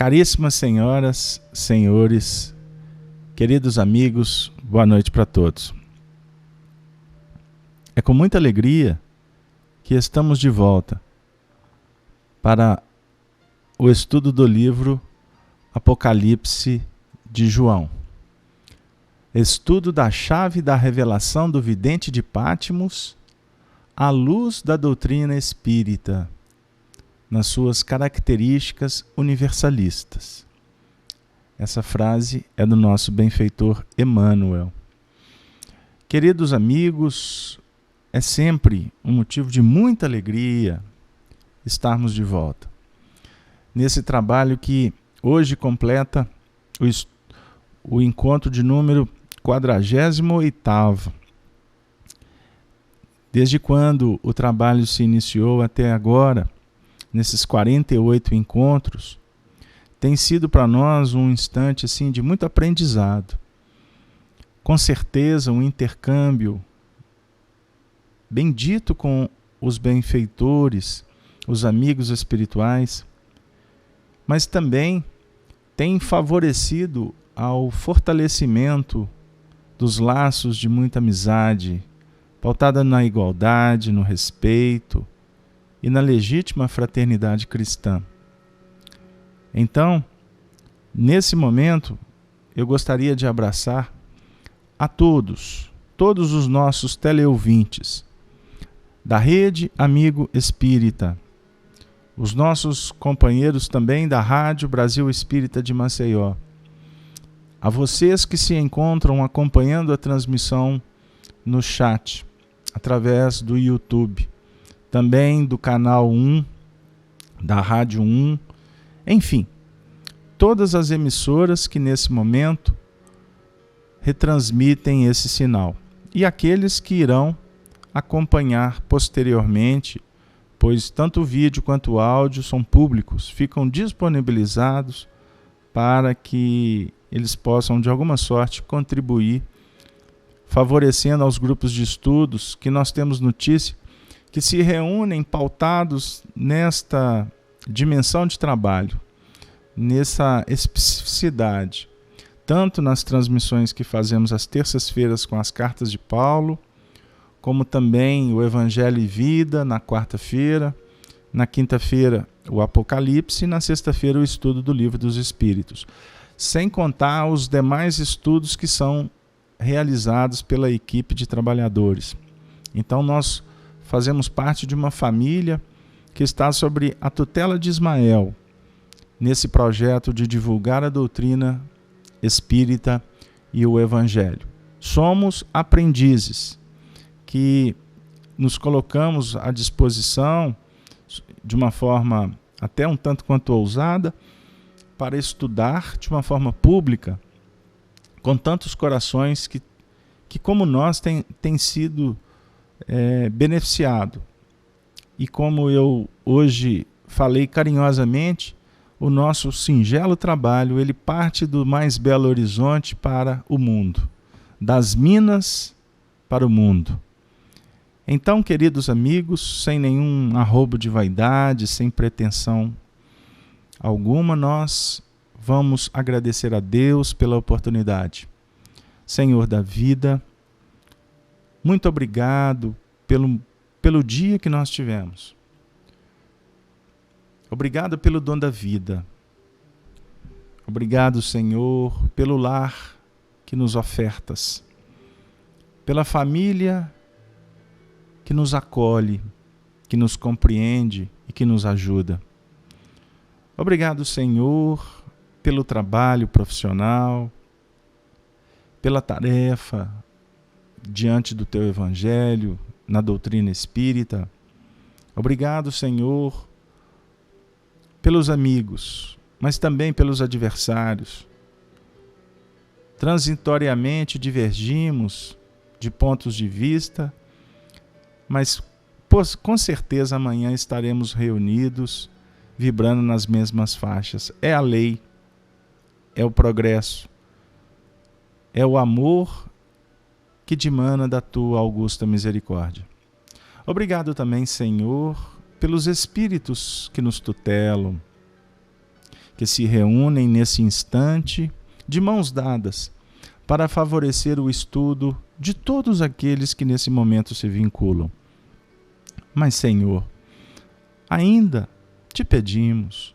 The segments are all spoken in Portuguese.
Caríssimas senhoras, senhores, queridos amigos, boa noite para todos. É com muita alegria que estamos de volta para o estudo do livro Apocalipse de João. Estudo da chave da revelação do vidente de Pátmos à luz da doutrina espírita, nas suas características universalistas. Essa frase é do nosso benfeitor Emmanuel. Queridos amigos, é sempre um motivo de muita alegria estarmos de volta. Nesse trabalho que hoje completa o encontro de número 48º. Desde quando o trabalho se iniciou até agora, nesses 48 encontros, tem sido para nós um instante assim, de muito aprendizado. Com certeza, um intercâmbio bendito com os benfeitores, os amigos espirituais, mas também tem favorecido ao fortalecimento dos laços de muita amizade, pautada na igualdade, no respeito e na legítima fraternidade cristã. Então, nesse momento, eu gostaria de abraçar a todos os nossos teleouvintes da Rede Amigo Espírita, os nossos companheiros também da Rádio Brasil Espírita de Maceió, a vocês que se encontram acompanhando a transmissão no chat, através do YouTube, também do canal 1, da Rádio 1, enfim, todas as emissoras que nesse momento retransmitem esse sinal. E aqueles que irão acompanhar posteriormente, pois tanto o vídeo quanto o áudio são públicos, ficam disponibilizados para que eles possam de alguma sorte contribuir, favorecendo aos grupos de estudos que nós temos notícia que se reúnem pautados nesta dimensão de trabalho, nessa especificidade, tanto nas transmissões que fazemos às terças-feiras com as cartas de Paulo, como também o Evangelho e Vida na quarta-feira, na quinta-feira o Apocalipse e na sexta-feira o estudo do Livro dos Espíritos, sem contar os demais estudos que são realizados pela equipe de trabalhadores. Então nós fazemos parte de uma família que está sob a tutela de Ismael, nesse projeto de divulgar a doutrina espírita e o Evangelho. Somos aprendizes que nos colocamos à disposição de uma forma até um tanto quanto ousada para estudar de uma forma pública com tantos corações que como nós, tem sido beneficiado. E como eu hoje falei carinhosamente, o nosso singelo trabalho, ele parte do mais belo horizonte para o mundo, das minas para o mundo. Então, queridos amigos, sem nenhum arrobo de vaidade, sem pretensão alguma, nós vamos agradecer a Deus pela oportunidade. Senhor da vida, muito obrigado pelo dia que nós tivemos. Obrigado pelo dom da vida. Obrigado, Senhor, pelo lar que nos ofertas, pela família que nos acolhe, que nos compreende e que nos ajuda. Obrigado, Senhor, pelo trabalho profissional, pela tarefa diante do Teu Evangelho, na doutrina espírita. Obrigado, Senhor, pelos amigos, mas também pelos adversários. Transitoriamente divergimos de pontos de vista, mas com certeza amanhã estaremos reunidos, vibrando nas mesmas faixas. É a lei, é o progresso, é o amor que dimana da tua augusta misericórdia. Obrigado também, Senhor, pelos espíritos que nos tutelam, que se reúnem nesse instante, de mãos dadas, para favorecer o estudo de todos aqueles que nesse momento se vinculam. Mas, Senhor, ainda te pedimos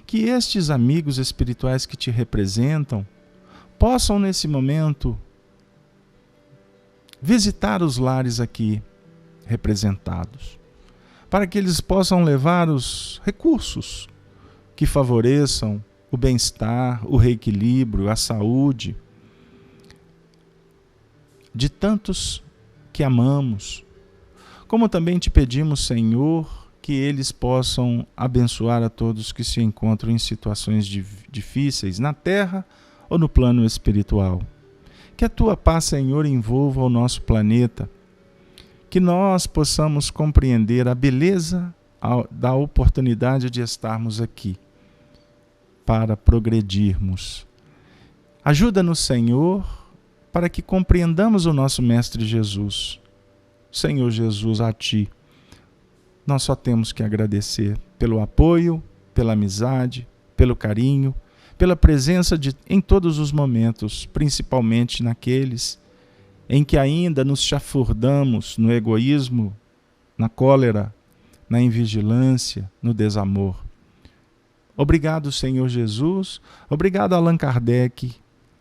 que estes amigos espirituais que te representam possam, nesse momento, visitar os lares aqui representados, para que eles possam levar os recursos que favoreçam o bem-estar, o reequilíbrio, a saúde de tantos que amamos. Como também te pedimos, Senhor, que eles possam abençoar a todos que se encontram em situações difíceis na terra ou no plano espiritual. Que a tua paz, Senhor, envolva o nosso planeta, que nós possamos compreender a beleza da oportunidade de estarmos aqui para progredirmos. Ajuda-nos, Senhor, para que compreendamos o nosso Mestre Jesus. Senhor Jesus, a Ti nós só temos que agradecer pelo apoio, pela amizade, pelo carinho, pela presença em todos os momentos, principalmente naqueles em que ainda nos chafurdamos no egoísmo, na cólera, na invigilância, no desamor. Obrigado, Senhor Jesus, obrigado, Allan Kardec,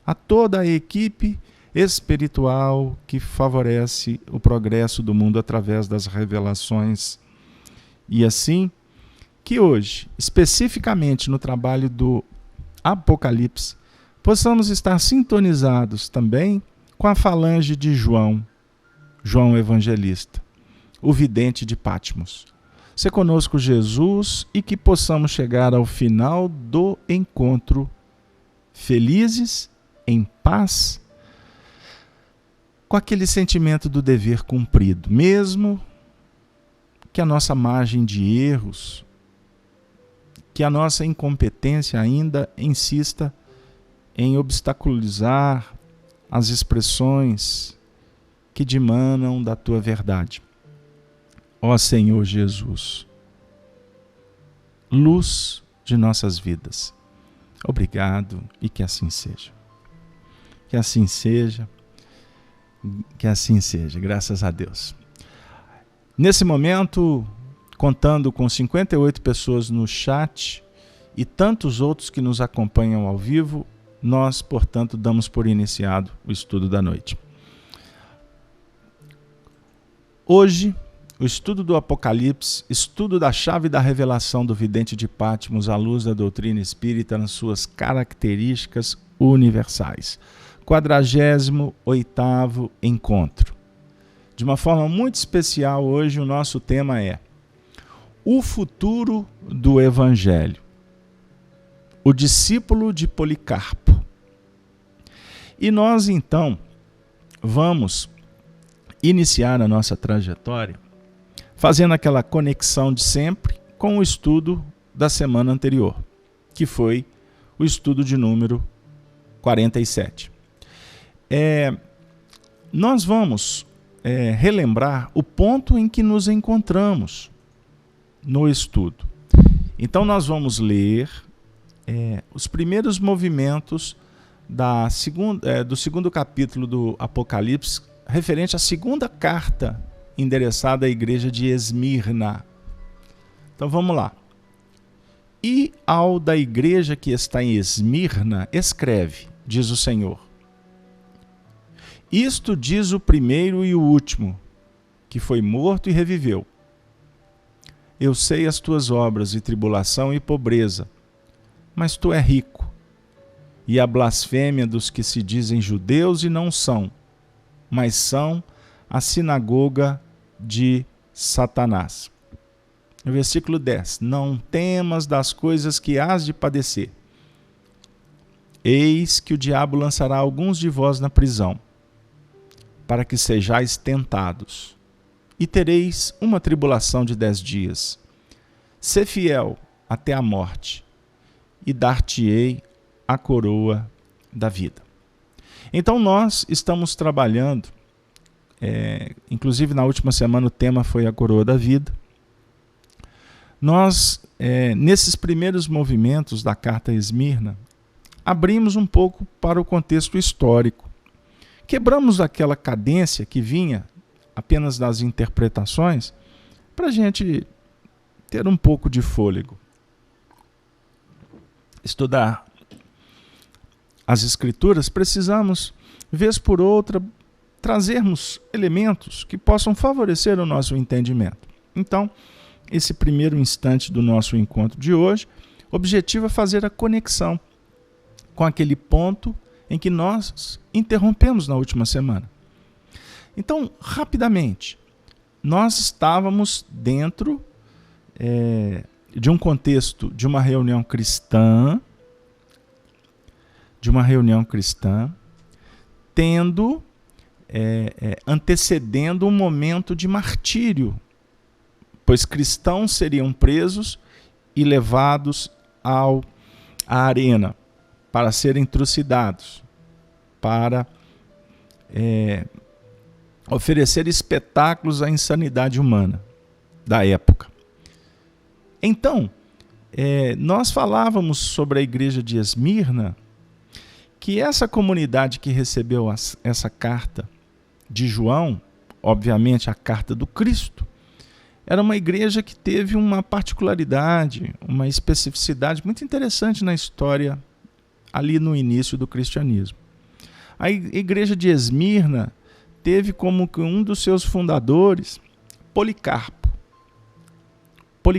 a toda a equipe espiritual que favorece o progresso do mundo através das revelações. E assim, que hoje, especificamente no trabalho do Apocalipse, possamos estar sintonizados também com a falange de João Evangelista, o vidente de Patmos. Se conosco, Jesus, e que possamos chegar ao final do encontro felizes, em paz, com aquele sentimento do dever cumprido, mesmo que a nossa margem de erros, que a nossa incompetência ainda insista em obstaculizar as expressões que dimanam da tua verdade. Ó Senhor Jesus, luz de nossas vidas, obrigado e que assim seja. Que assim seja, graças a Deus. Nesse momento, contando com 58 pessoas no chat e tantos outros que nos acompanham ao vivo, nós, portanto, damos por iniciado o estudo da noite. Hoje, o estudo do Apocalipse, estudo da chave da revelação do vidente de Patmos à luz da doutrina espírita nas suas características universais. 48º encontro. De uma forma muito especial, hoje o nosso tema é o futuro do Evangelho. O discípulo de Policarpo. E nós, então, vamos iniciar a nossa trajetória fazendo aquela conexão de sempre com o estudo da semana anterior, que foi o estudo de número 47. Nós vamos relembrar o ponto em que nos encontramos no estudo. Então nós vamos ler os primeiros movimentos do segundo capítulo do Apocalipse, referente à segunda carta endereçada à igreja de Esmirna. Então vamos lá. E ao da igreja que está em Esmirna, escreve, diz o Senhor: isto diz o primeiro e o último, que foi morto e reviveu. Eu sei as tuas obras, e tribulação e pobreza, mas tu é rico, e a blasfêmia dos que se dizem judeus e não são, mas são a sinagoga de Satanás. No versículo 10, não temas das coisas que hás de padecer. Eis que o diabo lançará alguns de vós na prisão, para que sejais tentados, e tereis uma tribulação de 10 dias. Sê fiel até a morte, e dar-te-ei a coroa da vida. Então nós estamos trabalhando, inclusive na última semana o tema foi a coroa da vida. nós, nesses primeiros movimentos da carta a Esmirna, abrimos um pouco para o contexto histórico. Quebramos aquela cadência que vinha apenas das interpretações para a gente ter um pouco de fôlego. Estudar as Escrituras, precisamos, vez por outra, trazermos elementos que possam favorecer o nosso entendimento. Então, esse primeiro instante do nosso encontro de hoje, o objetivo é fazer a conexão com aquele ponto em que nós interrompemos na última semana. Então, rapidamente, nós estávamos dentro de um contexto de uma reunião cristã, antecedendo um momento de martírio, pois cristãos seriam presos e levados à arena para serem trucidados, para oferecer espetáculos à insanidade humana da época. Então, nós falávamos sobre a igreja de Esmirna, que essa comunidade que recebeu essa carta de João, obviamente a carta do Cristo, era uma igreja que teve uma particularidade, uma especificidade muito interessante na história ali no início do cristianismo. A igreja de Esmirna teve como um dos seus fundadores Policarpo. Por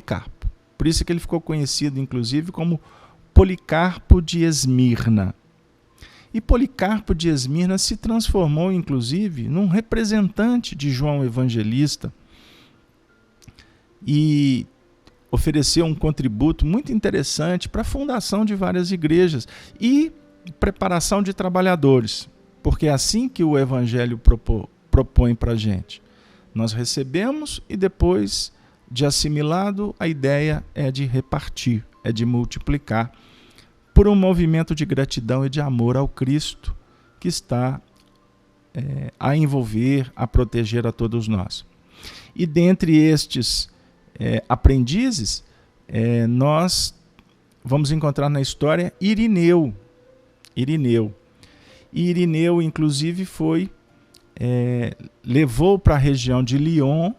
isso que ele ficou conhecido, inclusive, como Policarpo de Esmirna. E Policarpo de Esmirna se transformou, inclusive, num representante de João Evangelista e ofereceu um contributo muito interessante para a fundação de várias igrejas e preparação de trabalhadores, porque é assim que o Evangelho propõe para a gente. Nós recebemos e depois de assimilado, a ideia é de repartir, é de multiplicar, por um movimento de gratidão e de amor ao Cristo que está a envolver, a proteger a todos nós. E dentre estes aprendizes, nós vamos encontrar na história Irineu. E Irineu, inclusive, levou para a região de Lyon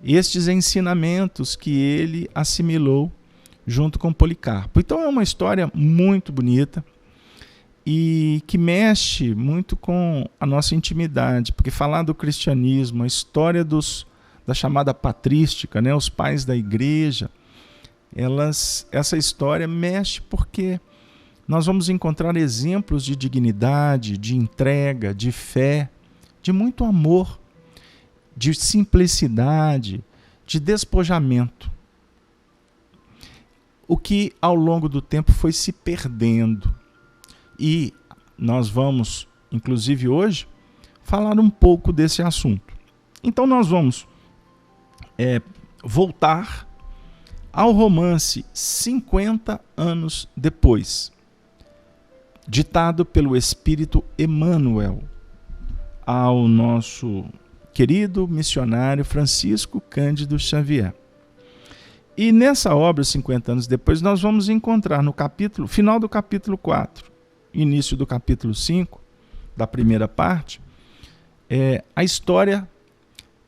estes ensinamentos que ele assimilou junto com Policarpo. Então é uma história muito bonita e que mexe muito com a nossa intimidade, porque falar do cristianismo, a história da chamada patrística, né, os pais da igreja, essa história mexe porque nós vamos encontrar exemplos de dignidade, de entrega, de fé, de muito amor, de simplicidade, de despojamento. O que ao longo do tempo foi se perdendo. E nós vamos, inclusive hoje, falar um pouco desse assunto. Então nós vamos voltar ao romance 50 anos depois, ditado pelo Espírito Emmanuel ao nosso querido missionário Francisco Cândido Xavier. E nessa obra, 50 anos depois, nós vamos encontrar no final do capítulo 4, início do capítulo 5, da primeira parte, a história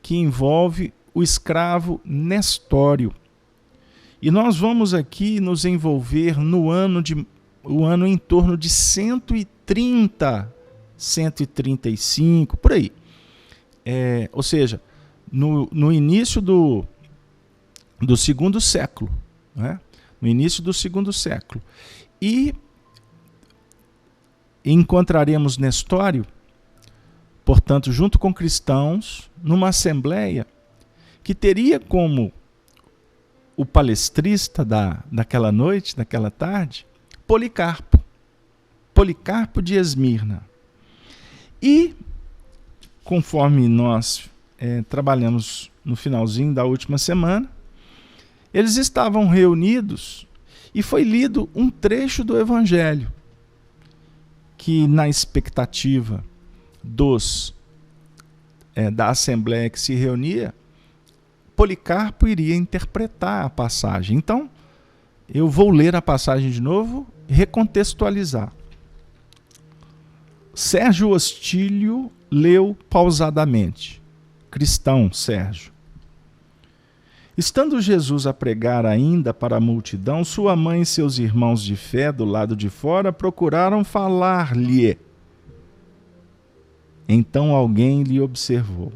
que envolve o escravo Nestório. E nós vamos aqui nos envolver no ano em torno de 130, 135, por aí. Ou seja, no início do segundo século, né? No início do segundo século. E encontraremos Nestório, portanto, junto com cristãos, numa assembleia que teria como o palestrista daquela noite, daquela tarde, Policarpo de Esmirna. E, conforme nós trabalhamos no finalzinho da última semana, eles estavam reunidos e foi lido um trecho do Evangelho que, na expectativa da assembleia que se reunia, Policarpo iria interpretar a passagem. Então, eu vou ler a passagem de novo e recontextualizar. Sérgio Ostílio leu pausadamente. Cristão, Sérgio. Estando Jesus a pregar ainda para a multidão, sua mãe e seus irmãos de fé do lado de fora procuraram falar-lhe. Então alguém lhe observou.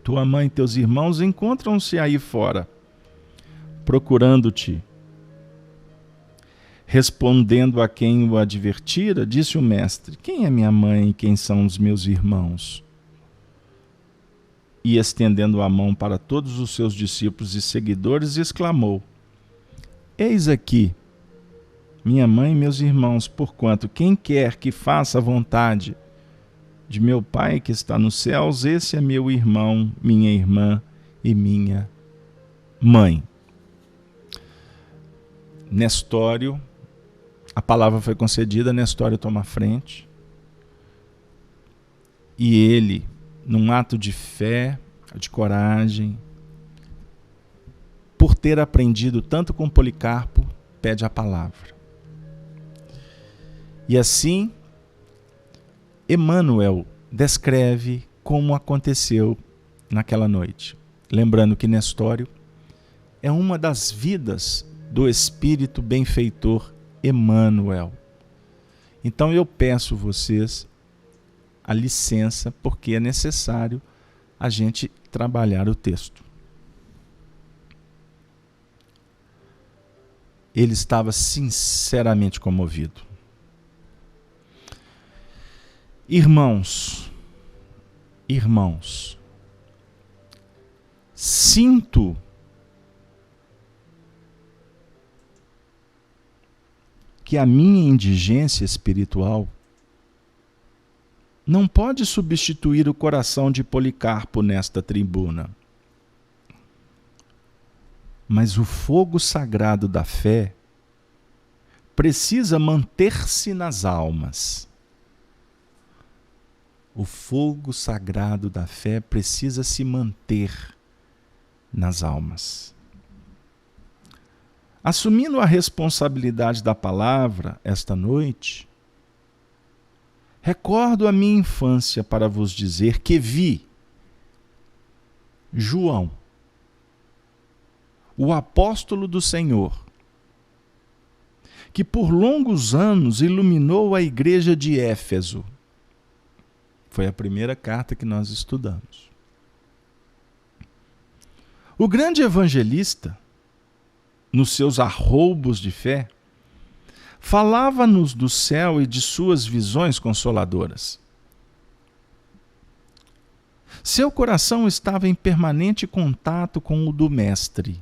Tua mãe e teus irmãos encontram-se aí fora, procurando-te. Respondendo a quem o advertira, disse o mestre: quem é minha mãe e quem são os meus irmãos? E estendendo a mão para todos os seus discípulos e seguidores, exclamou: eis aqui minha mãe e meus irmãos, porquanto quem quer que faça a vontade de meu Pai que está nos céus, esse é meu irmão, minha irmã e minha mãe. Nestório, a palavra foi concedida, Nestório toma a frente. E ele, num ato de fé, de coragem, por ter aprendido tanto com Policarpo, pede a palavra. E assim, Emmanuel descreve como aconteceu naquela noite. Lembrando que Nestório é uma das vidas do espírito benfeitor Emmanuel. Então eu peço vocês a licença, porque é necessário a gente trabalhar o texto. Ele estava sinceramente comovido. Irmãos, sinto que a minha indigência espiritual não pode substituir o coração de Policarpo nesta tribuna. Mas o fogo sagrado da fé precisa manter-se nas almas. O fogo sagrado da fé precisa se manter nas almas. Assumindo a responsabilidade da palavra esta noite, recordo a minha infância para vos dizer que vi João, o apóstolo do Senhor, que por longos anos iluminou a igreja de Éfeso. Foi a primeira carta que nós estudamos. O grande evangelista, nos seus arroubos de fé, falava-nos do céu e de suas visões consoladoras. Seu coração estava em permanente contato com o do Mestre,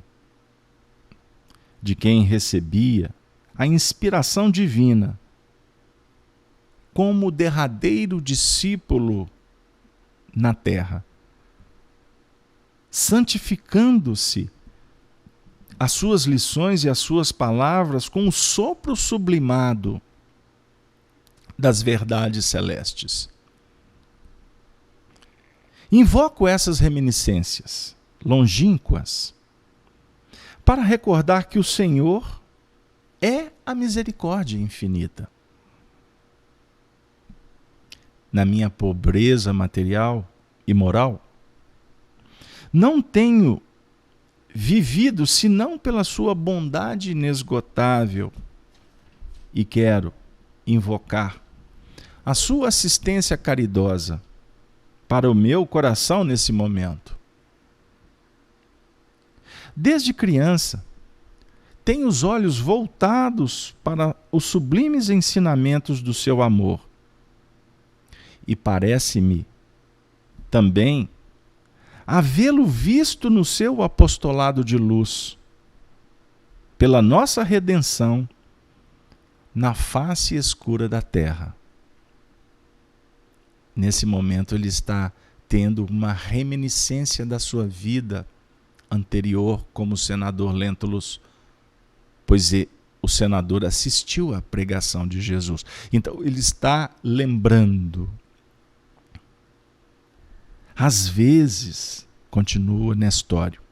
de quem recebia a inspiração divina, como derradeiro discípulo na terra, santificando-se as suas lições e as suas palavras com o sopro sublimado das verdades celestes. Invoco essas reminiscências longínquas para recordar que o Senhor é a misericórdia infinita. Na minha pobreza material e moral, não tenho vivido senão pela sua bondade inesgotável, e quero invocar a sua assistência caridosa para o meu coração nesse momento. Desde criança, tenho os olhos voltados para os sublimes ensinamentos do seu amor, e parece-me também havê-lo visto no seu apostolado de luz, pela nossa redenção, na face escura da terra. Nesse momento ele está tendo uma reminiscência da sua vida anterior como senador Lentulus, pois o senador assistiu à pregação de Jesus. Então ele está lembrando. Às vezes, continua Nestório.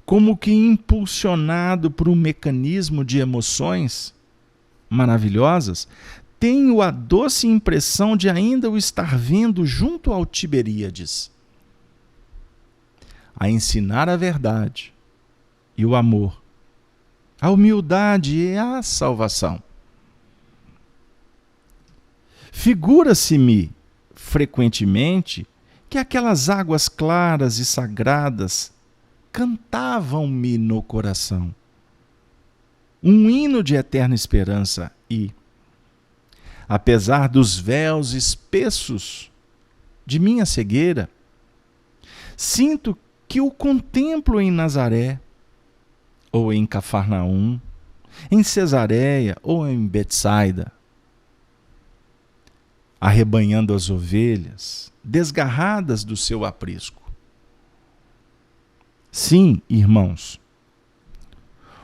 Como que impulsionado por um mecanismo de emoções maravilhosas, tenho a doce impressão de ainda o estar vendo junto ao Tiberíades, a ensinar a verdade e o amor, a humildade e a salvação. Figura-se-me frequentemente que aquelas águas claras e sagradas cantavam-me no coração um hino de eterna esperança e, apesar dos véus espessos de minha cegueira, sinto que o contemplo em Nazaré, ou em Cafarnaum, em Cesareia ou em Betsaida, arrebanhando as ovelhas, desgarradas do seu aprisco. Sim, irmãos,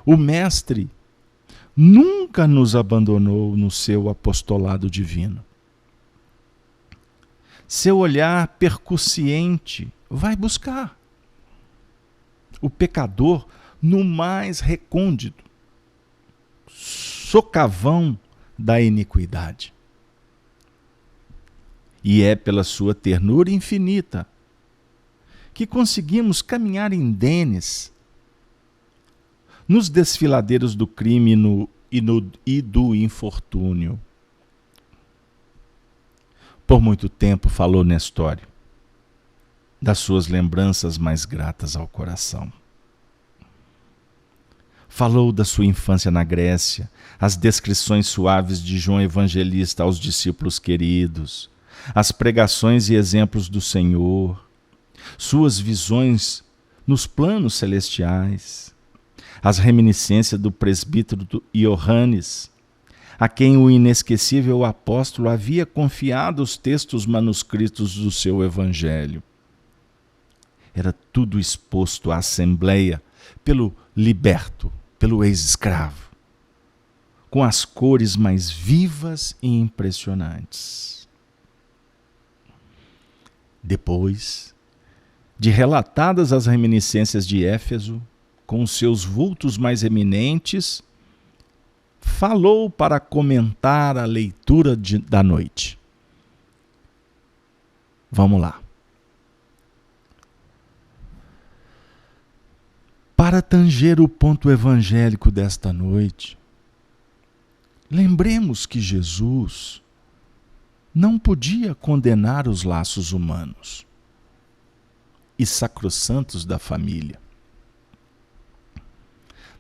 o Mestre nunca nos abandonou no seu apostolado divino. Seu olhar percussiente vai buscar o pecador no mais recôndito socavão da iniquidade. E é pela sua ternura infinita que conseguimos caminhar indenes nos desfiladeiros do crime e do infortúnio. Por muito tempo falou Nestório das suas lembranças mais gratas ao coração. Falou da sua infância na Grécia, as descrições suaves de João Evangelista aos discípulos queridos, as pregações e exemplos do Senhor, suas visões nos planos celestiais, as reminiscências do presbítero Iohannes, a quem o inesquecível apóstolo havia confiado os textos manuscritos do seu evangelho. Era tudo exposto à assembleia pelo liberto, pelo ex-escravo, com as cores mais vivas e impressionantes. Depois de relatadas as reminiscências de Éfeso, com os seus vultos mais eminentes, falou para comentar a leitura da noite. Vamos lá. Para tanger o ponto evangélico desta noite, lembremos que Jesus não podia condenar os laços humanos e sacrossantos da família.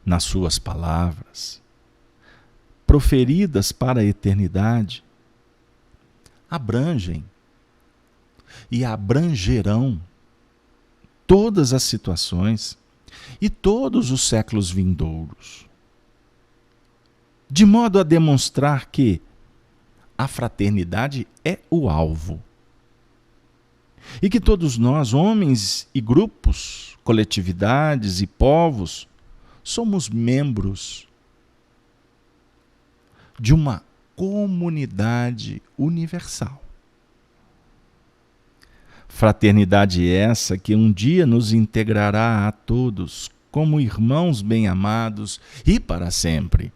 Nas suas palavras, proferidas para a eternidade, abrangem e abrangerão todas as situações e todos os séculos vindouros, de modo a demonstrar que a fraternidade é o alvo e que todos nós, homens e grupos, coletividades e povos, somos membros de uma comunidade universal. Fraternidade essa que um dia nos integrará a todos como irmãos bem-amados e para sempre.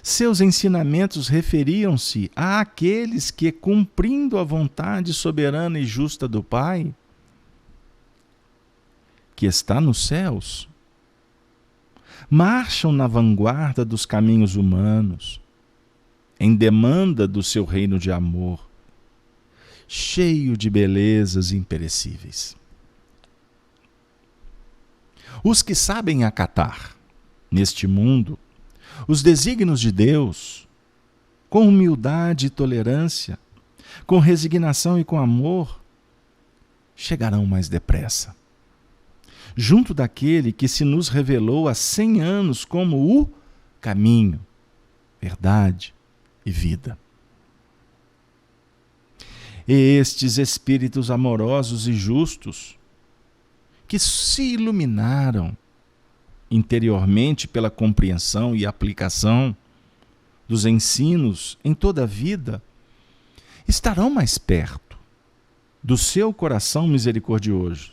Seus ensinamentos referiam-se àqueles que, cumprindo a vontade soberana e justa do Pai, que está nos céus, marcham na vanguarda dos caminhos humanos, em demanda do seu reino de amor, cheio de belezas imperecíveis. Os que sabem acatar, neste mundo, os desígnios de Deus, com humildade e tolerância, com resignação e com amor, chegarão mais depressa, junto daquele que se nos revelou há 100 anos como o caminho, verdade e vida. E estes espíritos amorosos e justos, que se iluminaram interiormente pela compreensão e aplicação dos ensinos em toda a vida, estarão mais perto do seu coração misericordioso,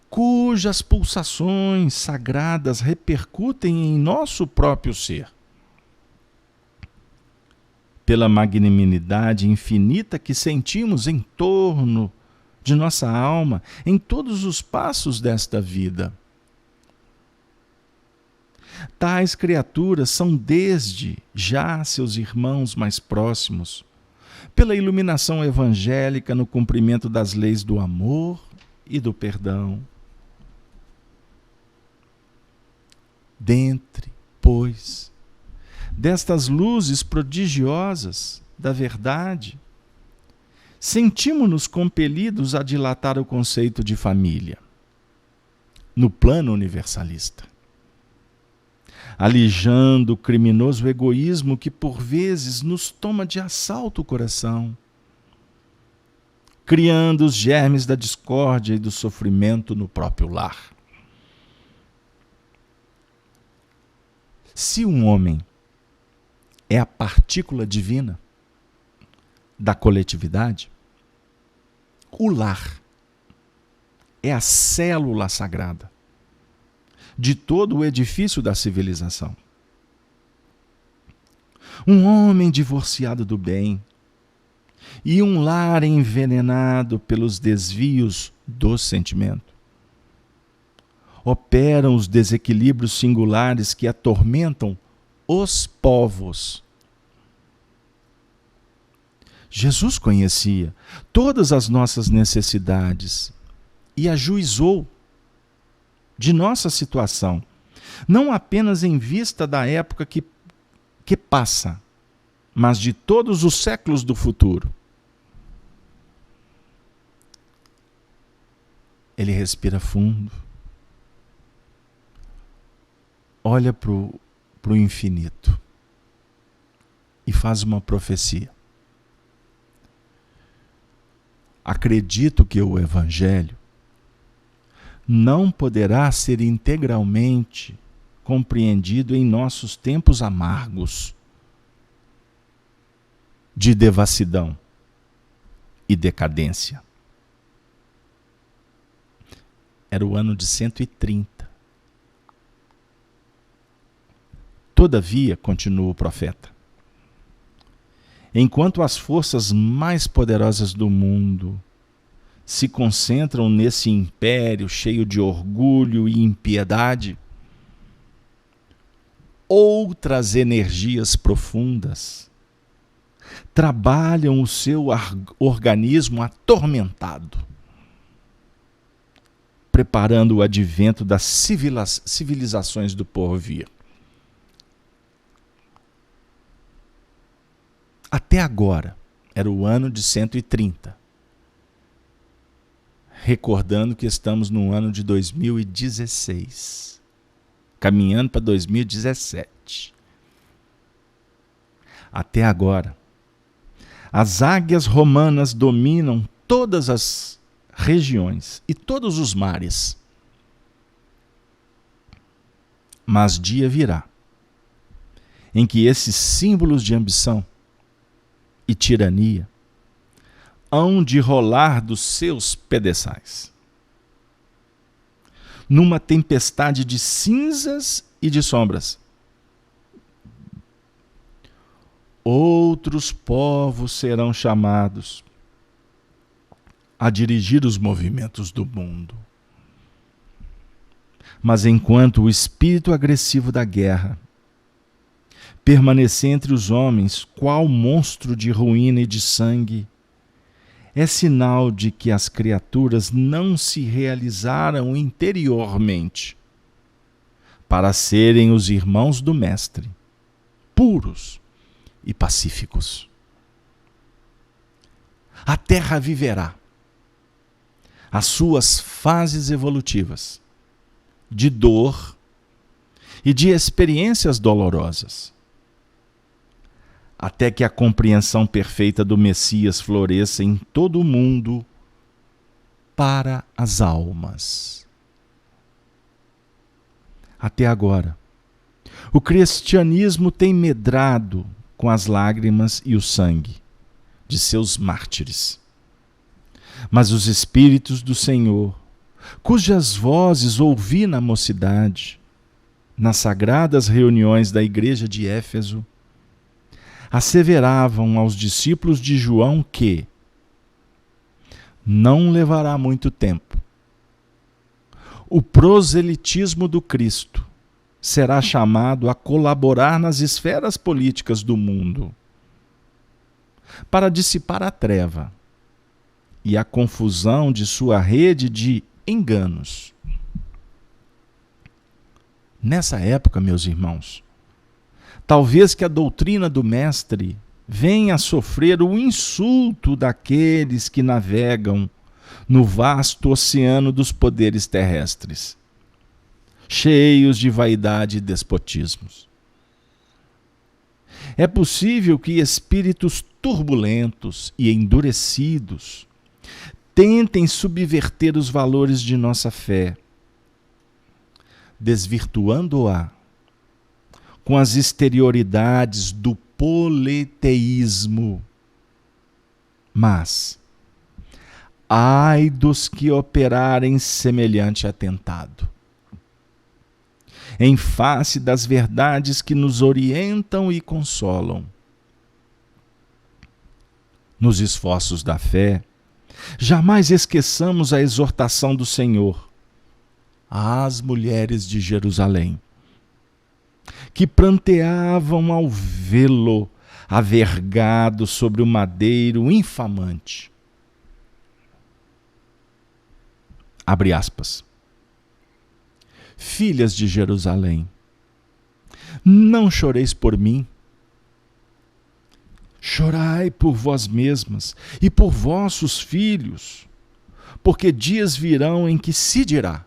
cujas pulsações sagradas repercutem em nosso próprio ser. Pela magnanimidade infinita que sentimos em torno de nossa alma em todos os passos desta vida. Tais criaturas são desde já seus irmãos mais próximos, pela iluminação evangélica no cumprimento das leis do amor e do perdão. Dentre, pois, destas luzes prodigiosas da verdade, sentimos-nos compelidos a dilatar o conceito de família no plano universalista, alijando o criminoso egoísmo que por vezes nos toma de assalto o coração, criando os germes da discórdia e do sofrimento no próprio lar. Se um homem é a partícula divina da coletividade, o lar é a célula sagrada de todo o edifício da civilização. Um homem divorciado do bem e um lar envenenado pelos desvios do sentimento operam os desequilíbrios singulares que atormentam os povos. Jesus conhecia todas as nossas necessidades e ajuizou de nossa situação, não apenas em vista da época que passa, mas de todos os séculos do futuro. Ele respira fundo, olha para o infinito e faz uma profecia. Acredito que o Evangelho não poderá ser integralmente compreendido em nossos tempos amargos de devassidão e decadência. Era o ano de 130. Todavia, continua o profeta, enquanto as forças mais poderosas do mundo se concentram nesse império cheio de orgulho e impiedade, outras energias profundas trabalham o seu organismo atormentado, preparando o advento das civilizações do porvir. Até agora, era o ano de 130. Recordando que estamos no ano de 2016, caminhando para 2017. Até agora, as águias romanas dominam todas as regiões e todos os mares. Mas dia virá em que esses símbolos de ambição e tirania hão de rolar dos seus pedeçais, numa tempestade de cinzas e de sombras. Outros povos serão chamados a dirigir os movimentos do mundo. Mas enquanto o espírito agressivo da guerra permanecer entre os homens, qual monstro de ruína e de sangue, é sinal de que as criaturas não se realizaram interiormente para serem os irmãos do Mestre, puros e pacíficos. A Terra viverá as suas fases evolutivas de dor e de experiências dolorosas, até que a compreensão perfeita do Messias floresça em todo o mundo para as almas. Até agora, o cristianismo tem medrado com as lágrimas e o sangue de seus mártires, Mas os Espíritos do Senhor, cujas vozes ouvi na mocidade, nas sagradas reuniões da igreja de Éfeso, asseveravam aos discípulos de João que não levará muito tempo. O proselitismo do Cristo será chamado a colaborar nas esferas políticas do mundo para dissipar a treva e a confusão de sua rede de enganos. Nessa época, meus irmãos, talvez que a doutrina do Mestre venha a sofrer o insulto daqueles que navegam no vasto oceano dos poderes terrestres, cheios de vaidade e despotismos. É possível que espíritos turbulentos e endurecidos tentem subverter os valores de nossa fé, desvirtuando-a com as exterioridades do politeísmo. Mas ai dos que operarem semelhante atentado, em face das verdades que nos orientam e consolam. Nos esforços da fé, jamais esqueçamos a exortação do Senhor às mulheres de Jerusalém, que pranteavam ao vê-lo avergado sobre o madeiro infamante. Abre aspas. Filhas de Jerusalém, não choreis por mim. Chorai por vós mesmas e por vossos filhos, porque dias virão em que se dirá: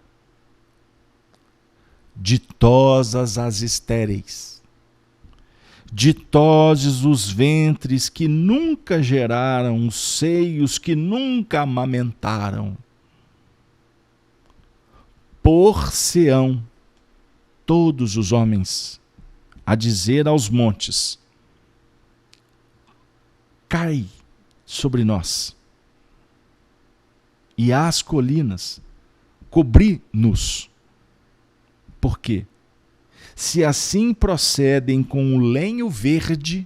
ditosas as estéreis, ditosos os ventres que nunca geraram, os seios que nunca amamentaram. Por-se-ão todos os homens a dizer aos montes: cai sobre nós, e às colinas, cobri-nos. Por quê? Se assim procedem com o lenho verde,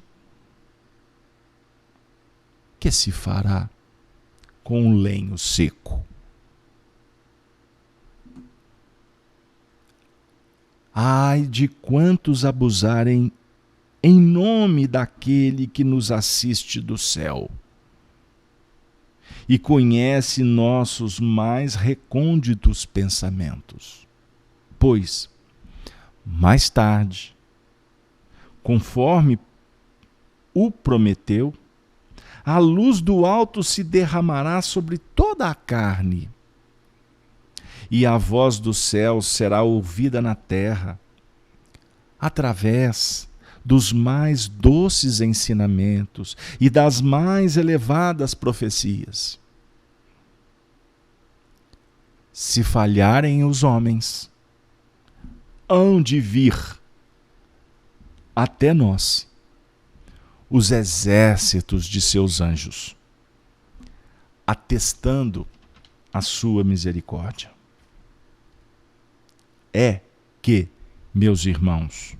que se fará com o lenho seco? Ai de quantos abusarem em nome daquele que nos assiste do céu e conhece nossos mais recônditos pensamentos. Pois, mais tarde, conforme o prometeu, a luz do alto se derramará sobre toda a carne, e a voz do céu será ouvida na terra, através dos mais doces ensinamentos e das mais elevadas profecias. Se falharem os homens, hão de vir até nós os exércitos de seus anjos, atestando a sua misericórdia. É que, meus irmãos,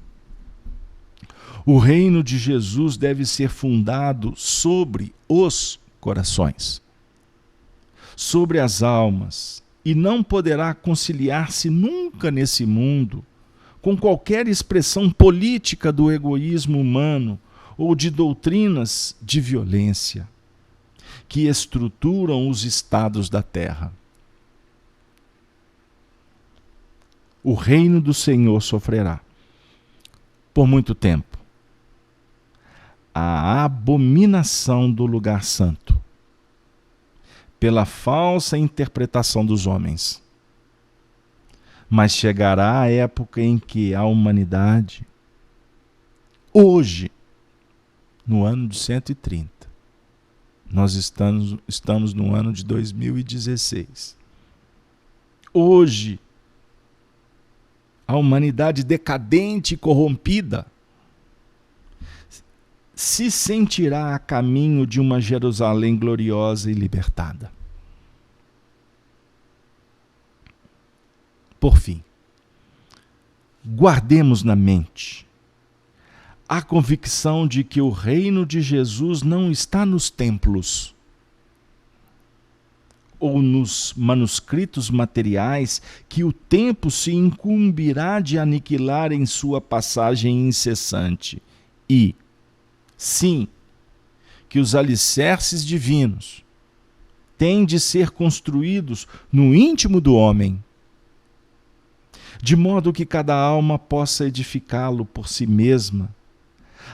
o reino de Jesus deve ser fundado sobre os corações, sobre as almas, e não poderá conciliar-se nunca nesse mundo com qualquer expressão política do egoísmo humano ou de doutrinas de violência que estruturam os estados da terra. O reino do Senhor sofrerá, por muito tempo, a abominação do lugar santo, pela falsa interpretação dos homens. Mas chegará a época em que a humanidade, hoje, no ano de 130, nós estamos no ano de 2016, hoje, a humanidade decadente e corrompida se sentirá a caminho de uma Jerusalém gloriosa e libertada. Por fim, guardemos na mente a convicção de que o reino de Jesus não está nos templos ou nos manuscritos materiais que o tempo se incumbirá de aniquilar em sua passagem incessante. E, sim, que os alicerces divinos têm de ser construídos no íntimo do homem, de modo que cada alma possa edificá-lo por si mesma,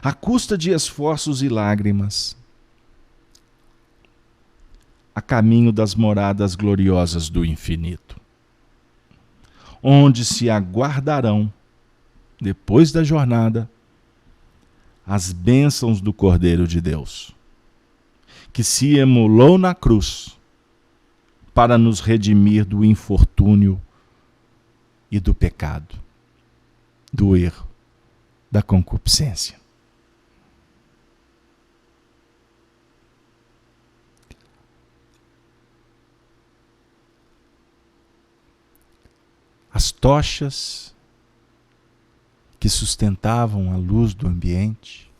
à custa de esforços e lágrimas, a caminho das moradas gloriosas do infinito, onde se aguardarão, depois da jornada, as bênçãos do Cordeiro de Deus, que se emolou na cruz para nos redimir do infortúnio e do pecado, do erro, da concupiscência. As tochas que sustentavam a luz do ambiente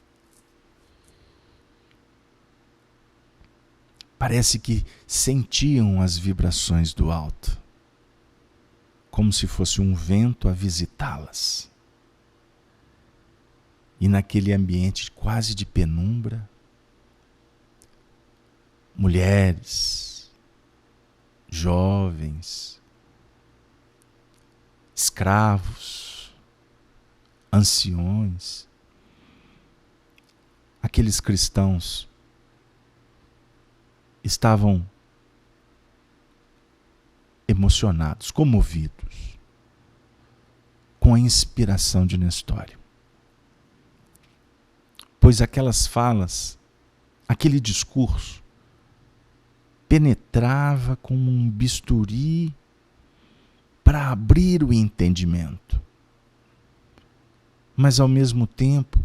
parece que sentiam as vibrações do alto, como se fosse um vento a visitá-las. E naquele ambiente quase de penumbra, mulheres, jovens, escravos, anciões, aqueles cristãos estavam emocionados, comovidos com a inspiração de Nestório. Pois aquelas falas, aquele discurso, penetrava como um bisturi para abrir o entendimento. Mas ao mesmo tempo,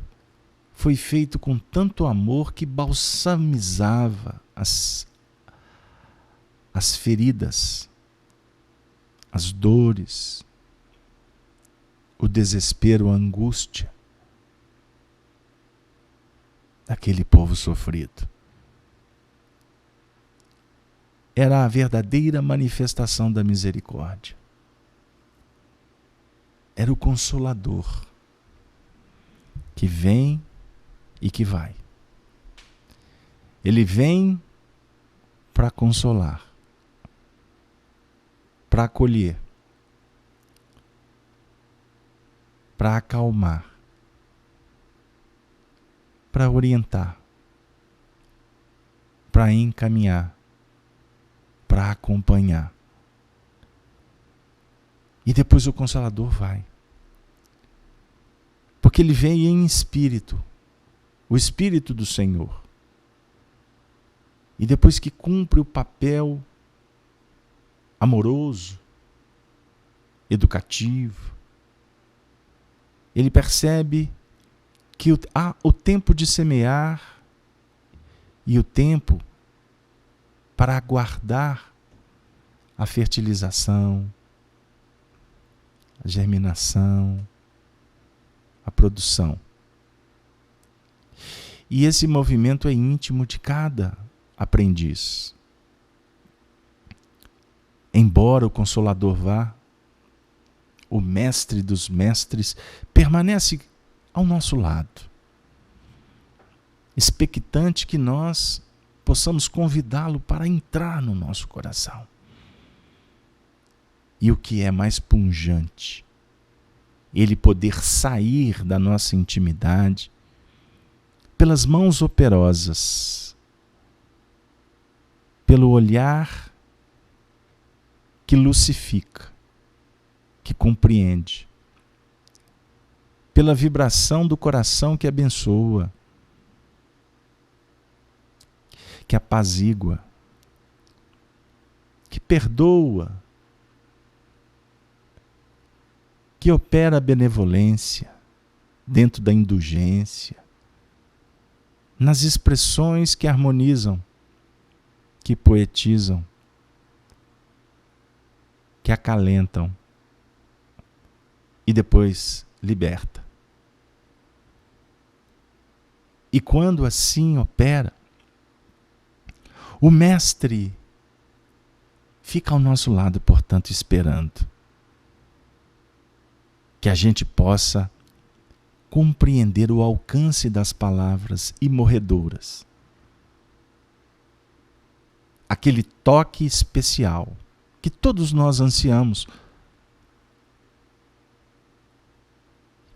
foi feito com tanto amor que balsamizava as feridas, as dores, o desespero, a angústia daquele povo sofrido. Era a verdadeira manifestação da misericórdia. Era o Consolador, que vem e que vai. Ele vem para consolar, para acolher, para acalmar, para orientar, para encaminhar, para acompanhar. E depois o Consolador vai. Porque ele vem em espírito, o Espírito do Senhor. E depois que cumpre o papel amoroso, educativo, ele percebe que há o tempo de semear e o tempo para aguardar a fertilização, a germinação, a produção. E esse movimento é íntimo de cada aprendiz. Embora o Consolador vá, o Mestre dos Mestres permanece ao nosso lado, expectante que nós possamos convidá-lo para entrar no nosso coração. E o que é mais punjante, ele poder sair da nossa intimidade pelas mãos operosas, pelo olhar que lucifica, que compreende, pela vibração do coração que abençoa, que apazigua, que perdoa, que opera a benevolência dentro da indulgência, nas expressões que harmonizam, que poetizam, que acalentam, e depois liberta. E quando assim opera, o Mestre fica ao nosso lado, portanto, esperando que a gente possa compreender o alcance das palavras imorredoras. Aquele toque especial que todos nós ansiamos,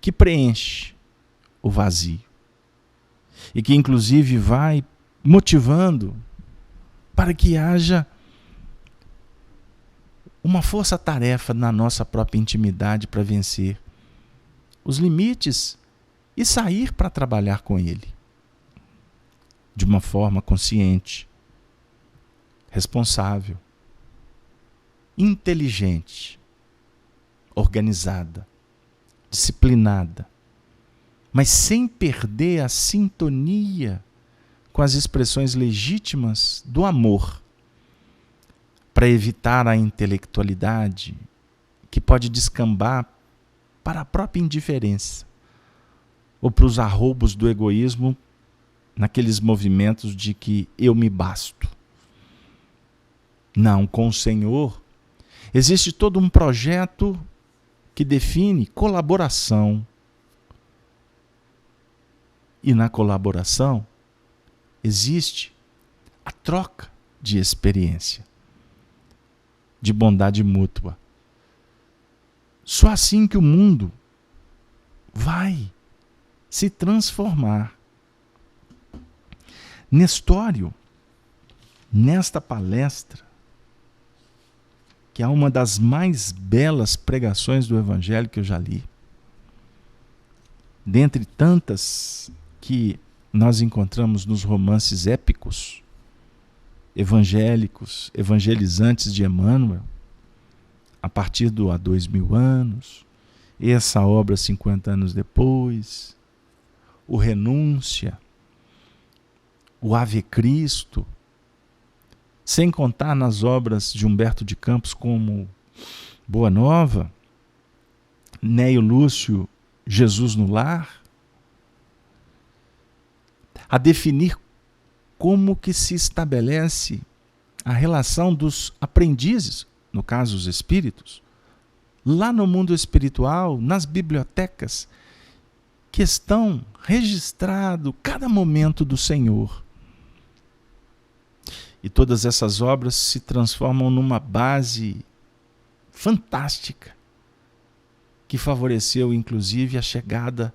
que preenche o vazio e que inclusive vai motivando para que haja uma força-tarefa na nossa própria intimidade para vencer os limites e sair para trabalhar com Ele de uma forma consciente, responsável, inteligente, organizada, disciplinada, mas sem perder a sintonia com as expressões legítimas do amor, para evitar a intelectualidade que pode descambar para a própria indiferença ou para os arroubos do egoísmo naqueles movimentos de que eu me basto. Não, com o Senhor existe todo um projeto que define colaboração. E na colaboração existe a troca de experiência, de bondade mútua. Só assim que o mundo vai se transformar. Nestório, nesta palestra, que é uma das mais belas pregações do Evangelho que eu já li, dentre tantas que nós encontramos nos romances épicos, evangélicos, evangelizantes de Emmanuel, a partir do Há 2000 anos, essa obra 50 anos depois, o Renúncia, o Ave Cristo, sem contar nas obras de Humberto de Campos como Boa Nova, Neio Lúcio, Jesus no Lar, a definir como que se estabelece a relação dos aprendizes, no caso os espíritos, lá no mundo espiritual, nas bibliotecas, que estão registrado cada momento do Senhor. E todas essas obras se transformam numa base fantástica, que favoreceu inclusive a chegada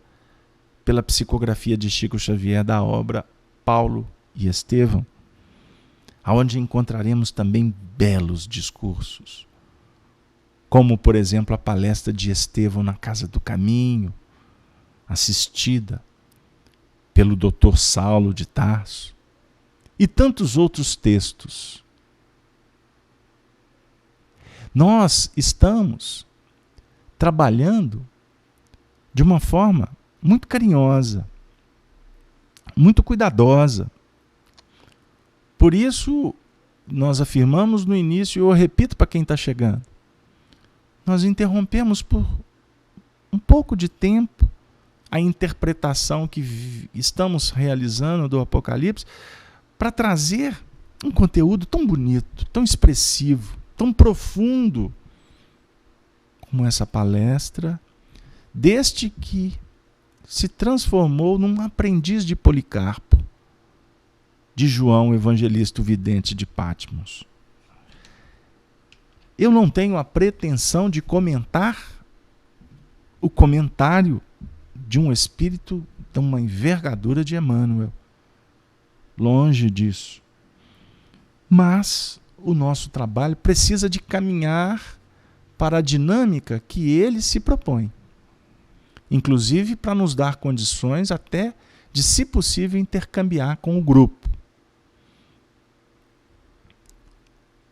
pela psicografia de Chico Xavier da obra Paulo e Estevão, onde encontraremos também belos discursos, como, por exemplo, a palestra de Estevão na Casa do Caminho, assistida pelo Dr. Saulo de Tarso, e tantos outros textos. Nós estamos trabalhando de uma forma muito carinhosa, muito cuidadosa. Por isso, nós afirmamos no início, e eu repito para quem está chegando, nós interrompemos por um pouco de tempo a interpretação que estamos realizando do Apocalipse para trazer um conteúdo tão bonito, tão expressivo, tão profundo como essa palestra deste que se transformou num aprendiz de Policarpo, de João Evangelista, o vidente de Patmos. Eu não tenho a pretensão de comentar o comentário de um espírito de uma envergadura de Emmanuel. Longe disso. Mas o nosso trabalho precisa de caminhar para a dinâmica que ele se propõe. Inclusive para nos dar condições até de, se possível, intercambiar com o grupo.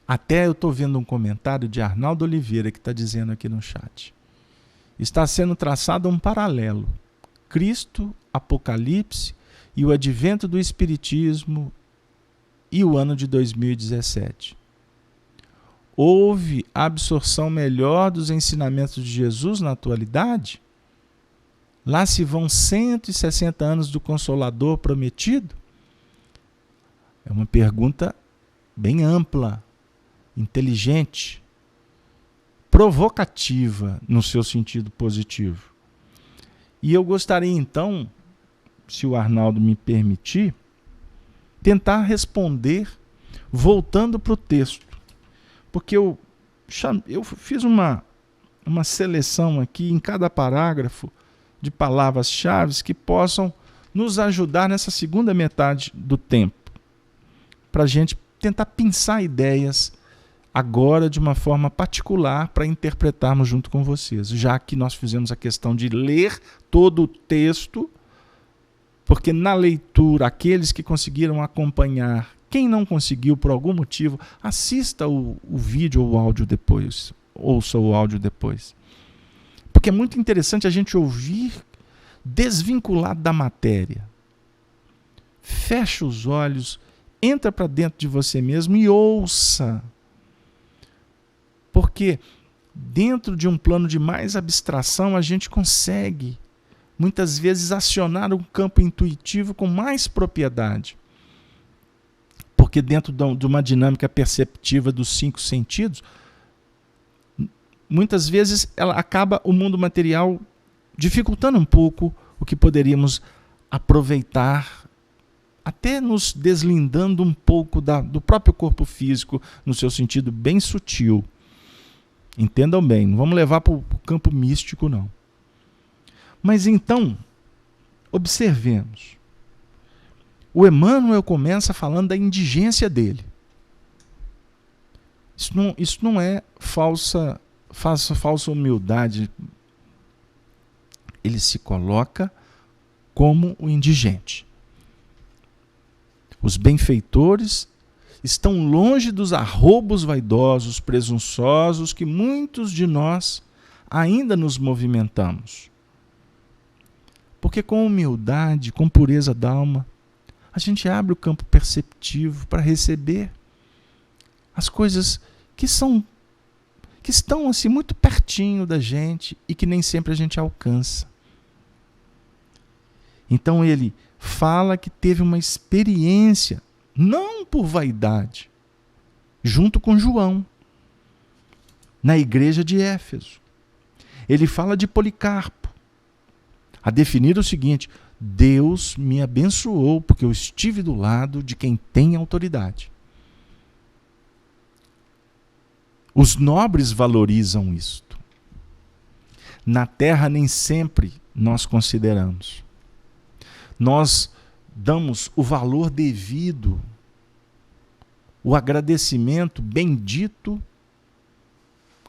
Até eu estou vendo um comentário de Arnaldo Oliveira que está dizendo aqui no chat. Está sendo traçado um paralelo. Cristo, Apocalipse e o advento do Espiritismo e o ano de 2017. houve absorção melhor dos ensinamentos de Jesus na atualidade? Lá se vão 160 anos do Consolador prometido? É uma pergunta bem ampla, inteligente, provocativa no seu sentido positivo. E eu gostaria então, se o Arnaldo me permitir, tentar responder voltando para o texto. Porque eu fiz uma seleção aqui em cada parágrafo de palavras-chave que possam nos ajudar nessa segunda metade do tempo, para a gente tentar pensar ideias agora de uma forma particular para interpretarmos junto com vocês, já que nós fizemos a questão de ler todo o texto, porque na leitura, aqueles que conseguiram acompanhar, quem não conseguiu por algum motivo, assista o vídeo ou o áudio depois, ouça o áudio depois. Porque é muito interessante a gente ouvir desvinculado da matéria. Fecha os olhos, entra para dentro de você mesmo e ouça. Porque dentro de um plano de mais abstração, a gente consegue, muitas vezes, acionar um campo intuitivo com mais propriedade. Porque dentro de uma dinâmica perceptiva dos 5 sentidos, muitas vezes ela acaba o mundo material dificultando um pouco o que poderíamos aproveitar, até nos deslindando um pouco do próprio corpo físico, no seu sentido bem sutil. Entendam bem, não vamos levar para o campo místico, não. Mas então, observemos. O Emmanuel começa falando da indigência dele. Isso não é falsa humildade. Ele se coloca como o indigente. Os benfeitores estão longe dos arrobos vaidosos, presunçosos, que muitos de nós ainda nos movimentamos. Porque com humildade, com pureza d'alma, a gente abre o campo perceptivo para receber as coisas que estão assim muito pertinho da gente e que nem sempre a gente alcança. Então ele fala que teve uma experiência, não por vaidade, junto com João, na igreja de Éfeso. Ele fala de Policarpo, a definir o seguinte: Deus me abençoou porque eu estive do lado de quem tem autoridade. Os nobres valorizam isto. Na terra nem sempre nós consideramos. Nós damos o valor devido, o agradecimento bendito,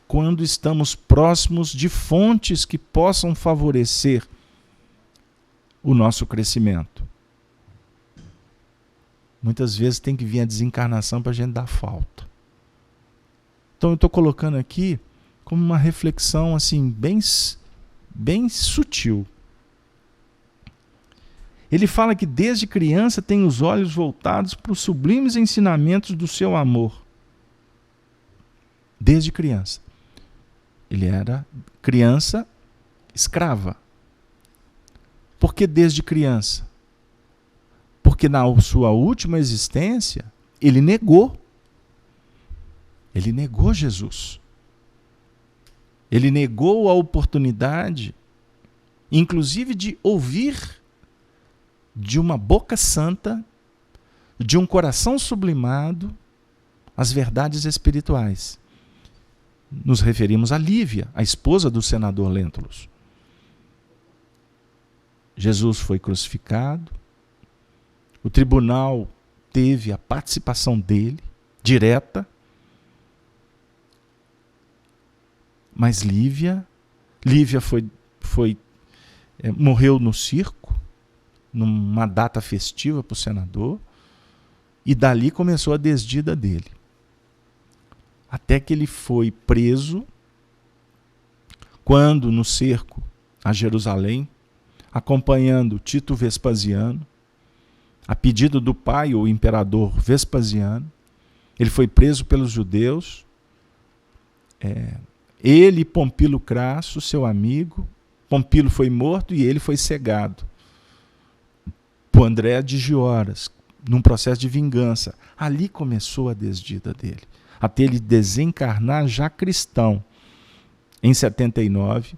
quando estamos próximos de fontes que possam favorecer o nosso crescimento. Muitas vezes tem que vir a desencarnação para a gente dar falta. Então eu estou colocando aqui como uma reflexão assim, bem sutil. Ele fala que desde criança tem os olhos voltados para os sublimes ensinamentos do seu amor. Desde criança. Ele era criança escrava. Por que desde criança? Porque na sua última existência, ele negou. Ele negou Jesus. Ele negou a oportunidade, inclusive de ouvir de uma boca santa, de um coração sublimado, as verdades espirituais. Nos referimos a Lívia, a esposa do senador Lentulus. Jesus foi crucificado, o tribunal teve a participação dele, direta, mas Lívia morreu no circo, numa data festiva para o senador, e dali começou a desdita dele. Até que ele foi preso, quando no cerco a Jerusalém, acompanhando Tito Vespasiano, a pedido do pai, o imperador Vespasiano. Ele foi preso pelos judeus, ele e Pompílio Crasso, seu amigo. Pompílio foi morto e ele foi cegado por André de Gioras, num processo de vingança. Ali começou a desdita dele, até ele desencarnar já cristão, em 79,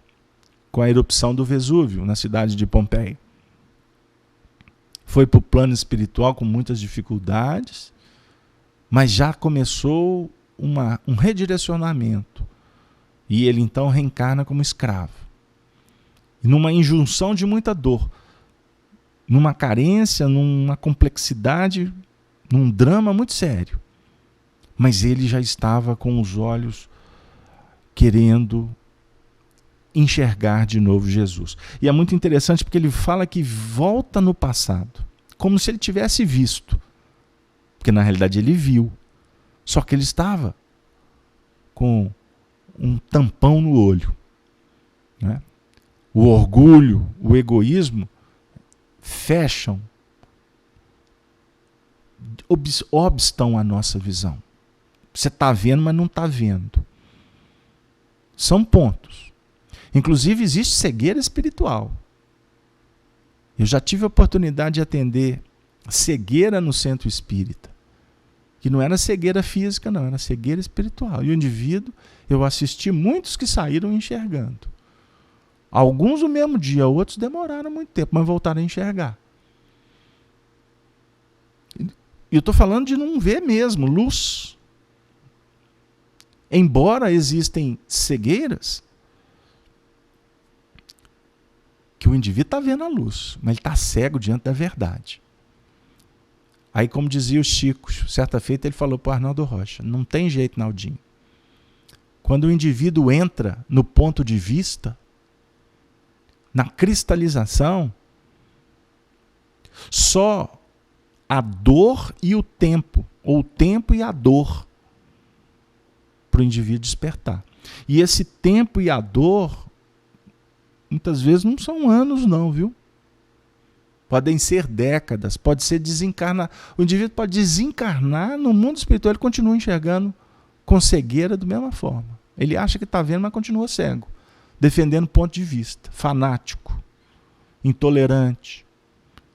com a erupção do Vesúvio, na cidade de Pompeia. Foi para o plano espiritual com muitas dificuldades, mas já começou um redirecionamento. E ele então reencarna como escravo. E numa injunção de muita dor, numa carência, numa complexidade, num drama muito sério. Mas ele já estava com os olhos querendo enxergar de novo Jesus. E é muito interessante porque ele fala que volta no passado, como se ele tivesse visto. Porque na realidade ele viu. Só que ele estava com um tampão no olho, né? O orgulho, o egoísmo fecham, obstam a nossa visão. Você está vendo, mas não está vendo. São pontos. Inclusive existe cegueira espiritual. Eu já tive a oportunidade de atender cegueira no centro espírita, que não era cegueira física, não, era cegueira espiritual. E o indivíduo, eu assisti muitos que saíram enxergando. Alguns no mesmo dia, outros demoraram muito tempo, mas voltaram a enxergar. E eu estou falando de não ver mesmo, luz. Embora existem cegueiras, que o indivíduo está vendo a luz, mas ele está cego diante da verdade. Aí, como dizia o Chico, certa feita ele falou para o Arnaldo Rocha, não tem jeito, Naldinho. Quando o indivíduo entra no ponto de vista, na cristalização, só a dor e o tempo, ou o tempo e a dor, para o indivíduo despertar. E esse tempo e a dor, muitas vezes não são anos não, viu? Podem ser décadas, pode ser desencarnar. O indivíduo pode desencarnar no mundo espiritual, ele continua enxergando com cegueira da mesma forma. Ele acha que está vendo, mas continua cego, defendendo ponto de vista, fanático, intolerante.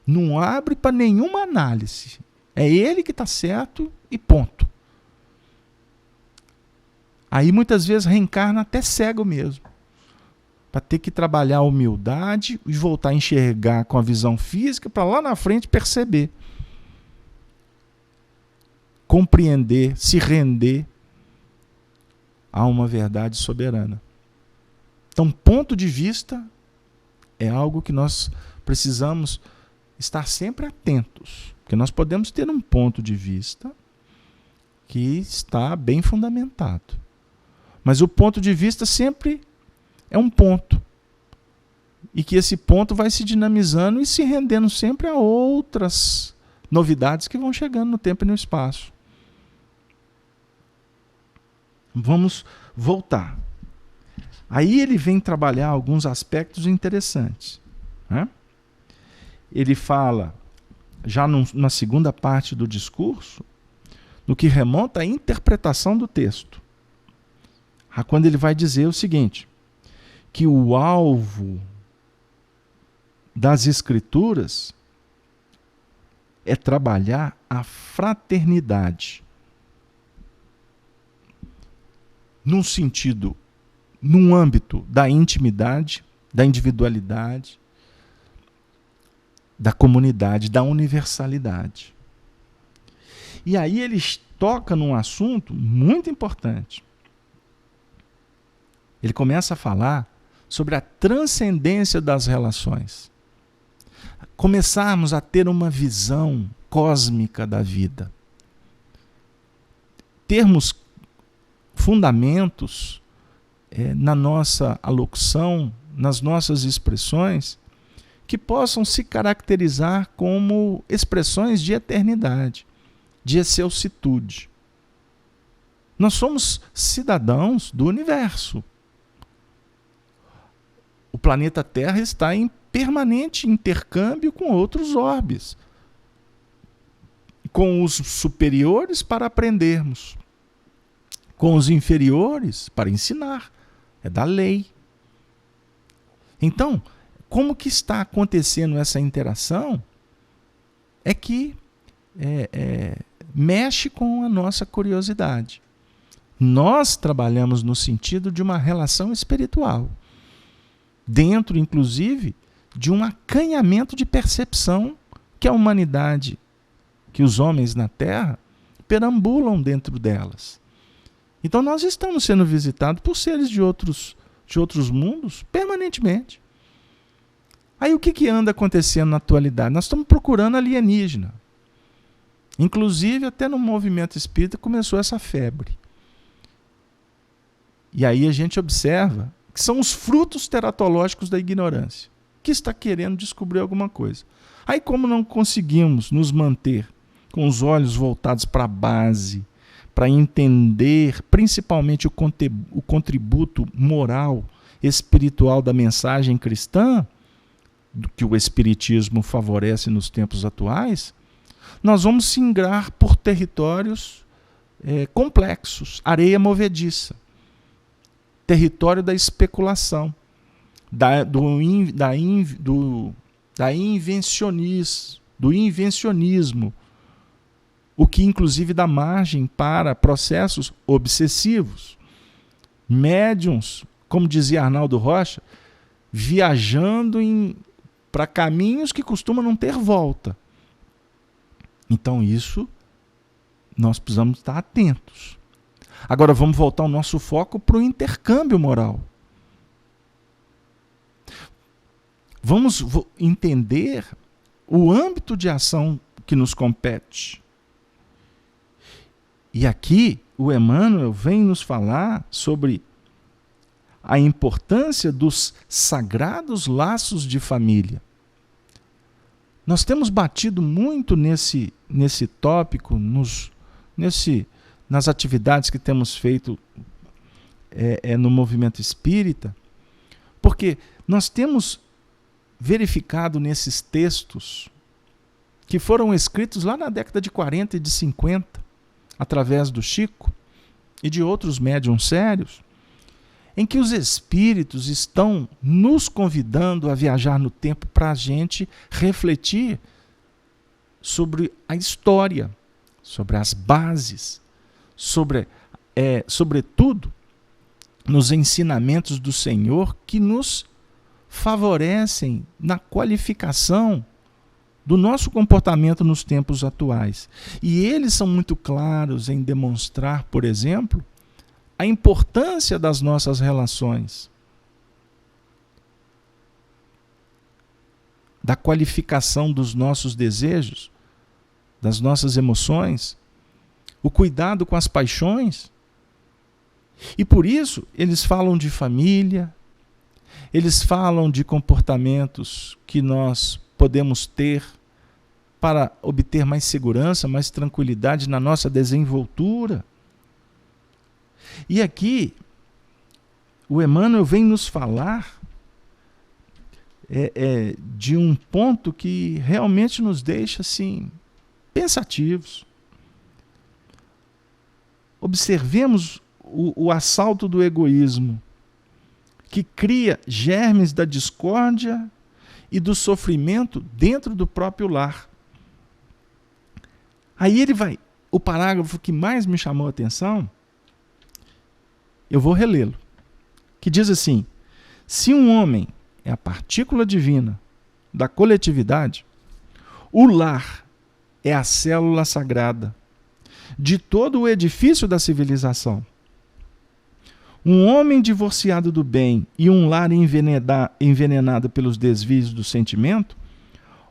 Não abre para nenhuma análise. É ele que está certo e ponto. Aí muitas vezes reencarna até cego mesmo, para ter que trabalhar a humildade e voltar a enxergar com a visão física para lá na frente perceber, compreender, se render a uma verdade soberana. Então, ponto de vista é algo que nós precisamos estar sempre atentos, porque nós podemos ter um ponto de vista que está bem fundamentado, mas o ponto de vista sempre é um ponto. E que esse ponto vai se dinamizando e se rendendo sempre a outras novidades que vão chegando no tempo e no espaço. Vamos voltar. Aí ele vem trabalhar alguns aspectos interessantes, né? Ele fala, já na segunda parte do discurso, no que remonta à interpretação do texto. Quando ele vai dizer o seguinte, que o alvo das Escrituras é trabalhar a fraternidade. Num sentido, num âmbito da intimidade, da individualidade, da comunidade, da universalidade. E aí ele toca num assunto muito importante. Ele começa a falar sobre a transcendência das relações. Começarmos a ter uma visão cósmica da vida. Termos fundamentos na nossa alocução, nas nossas expressões, que possam se caracterizar como expressões de eternidade, de excelsitude. Nós somos cidadãos do universo. O planeta Terra está em permanente intercâmbio com outros orbes, com os superiores para aprendermos, com os inferiores para ensinar. É da lei. Então, como que está acontecendo essa interação é que mexe com a nossa curiosidade. Nós trabalhamos no sentido de uma relação espiritual, dentro, inclusive, de um acanhamento de percepção que a humanidade, que os homens na Terra, perambulam dentro delas. Então nós estamos sendo visitados por seres de outros mundos permanentemente. Aí o que anda acontecendo na atualidade? Nós estamos procurando alienígena. Inclusive, até no movimento espírita começou essa febre. E aí a gente observa que são os frutos teratológicos da ignorância, que está querendo descobrir alguma coisa. Aí, como não conseguimos nos manter com os olhos voltados para a base, para entender principalmente o contributo moral, espiritual da mensagem cristã, que o Espiritismo favorece nos tempos atuais, nós vamos singrar por territórios complexos, areia movediça, território da especulação, do invencionismo, o que inclusive dá margem para processos obsessivos. Médiuns, como dizia Arnaldo Rocha, viajando para caminhos que costumam não ter volta. Então isso nós precisamos estar atentos. Agora vamos voltar o nosso foco para o intercâmbio moral. Vamos entender o âmbito de ação que nos compete. E aqui o Emmanuel vem nos falar sobre a importância dos sagrados laços de família. Nós temos batido muito nesse tópico, nas atividades que temos feito no movimento espírita, porque nós temos verificado nesses textos que foram escritos lá na década de 40 e de 50, através do Chico e de outros médiuns sérios, em que os espíritos estão nos convidando a viajar no tempo para a gente refletir sobre a história, sobre as bases, sobretudo nos ensinamentos do Senhor que nos favorecem na qualificação do nosso comportamento nos tempos atuais. E eles são muito claros em demonstrar, por exemplo, a importância das nossas relações, da qualificação dos nossos desejos, das nossas emoções, o cuidado com as paixões. E por isso eles falam de família, eles falam de comportamentos que nós podemos ter para obter mais segurança, mais tranquilidade na nossa desenvoltura. E aqui o Emmanuel vem nos falar de um ponto que realmente nos deixa assim, pensativos. Observemos o assalto do egoísmo, que cria germes da discórdia e do sofrimento dentro do próprio lar. Aí ele vai, o parágrafo que mais me chamou a atenção, eu vou relê-lo, que diz assim: se um homem é a partícula divina da coletividade, o lar é a célula sagrada de todo o edifício da civilização. Um homem divorciado do bem e um lar envenenado pelos desvios do sentimento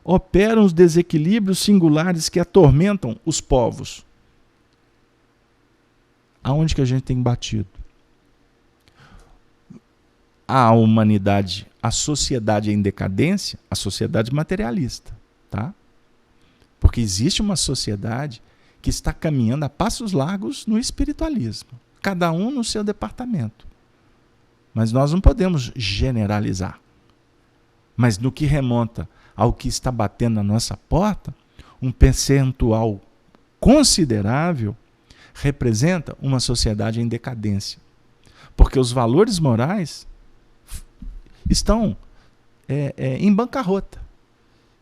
operam os desequilíbrios singulares que atormentam os povos. Aonde que a gente tem batido? A humanidade, a sociedade em decadência, a sociedade materialista, tá? Porque existe uma sociedade que está caminhando a passos largos no espiritualismo, cada um no seu departamento. Mas nós não podemos generalizar. Mas no que remonta ao que está batendo na nossa porta, um percentual considerável representa uma sociedade em decadência. Porque os valores morais estão em bancarrota.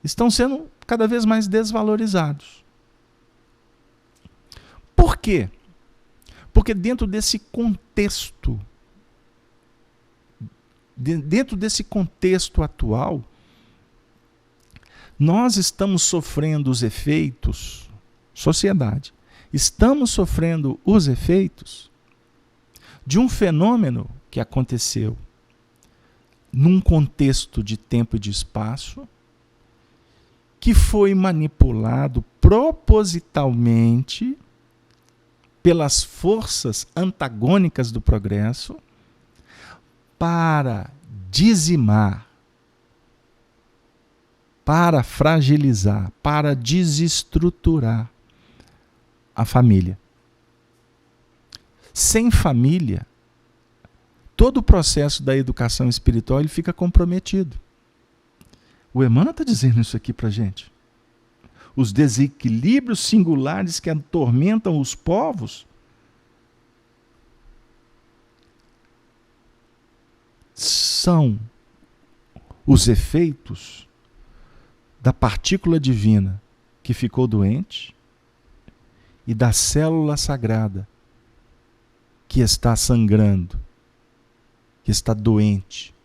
Estão sendo cada vez mais desvalorizados. Por quê? Porque dentro desse contexto atual, nós estamos sofrendo os efeitos, sociedade, estamos sofrendo os efeitos de um fenômeno que aconteceu num contexto de tempo e de espaço, que foi manipulado propositalmente pelas forças antagônicas do progresso para dizimar, para fragilizar, para desestruturar a família. Sem família, todo o processo da educação espiritual ele fica comprometido. O Emmanuel está dizendo isso aqui para a gente. Os desequilíbrios singulares que atormentam os povos são os efeitos da partícula divina que ficou doente e da célula sagrada que está sangrando, que está doente,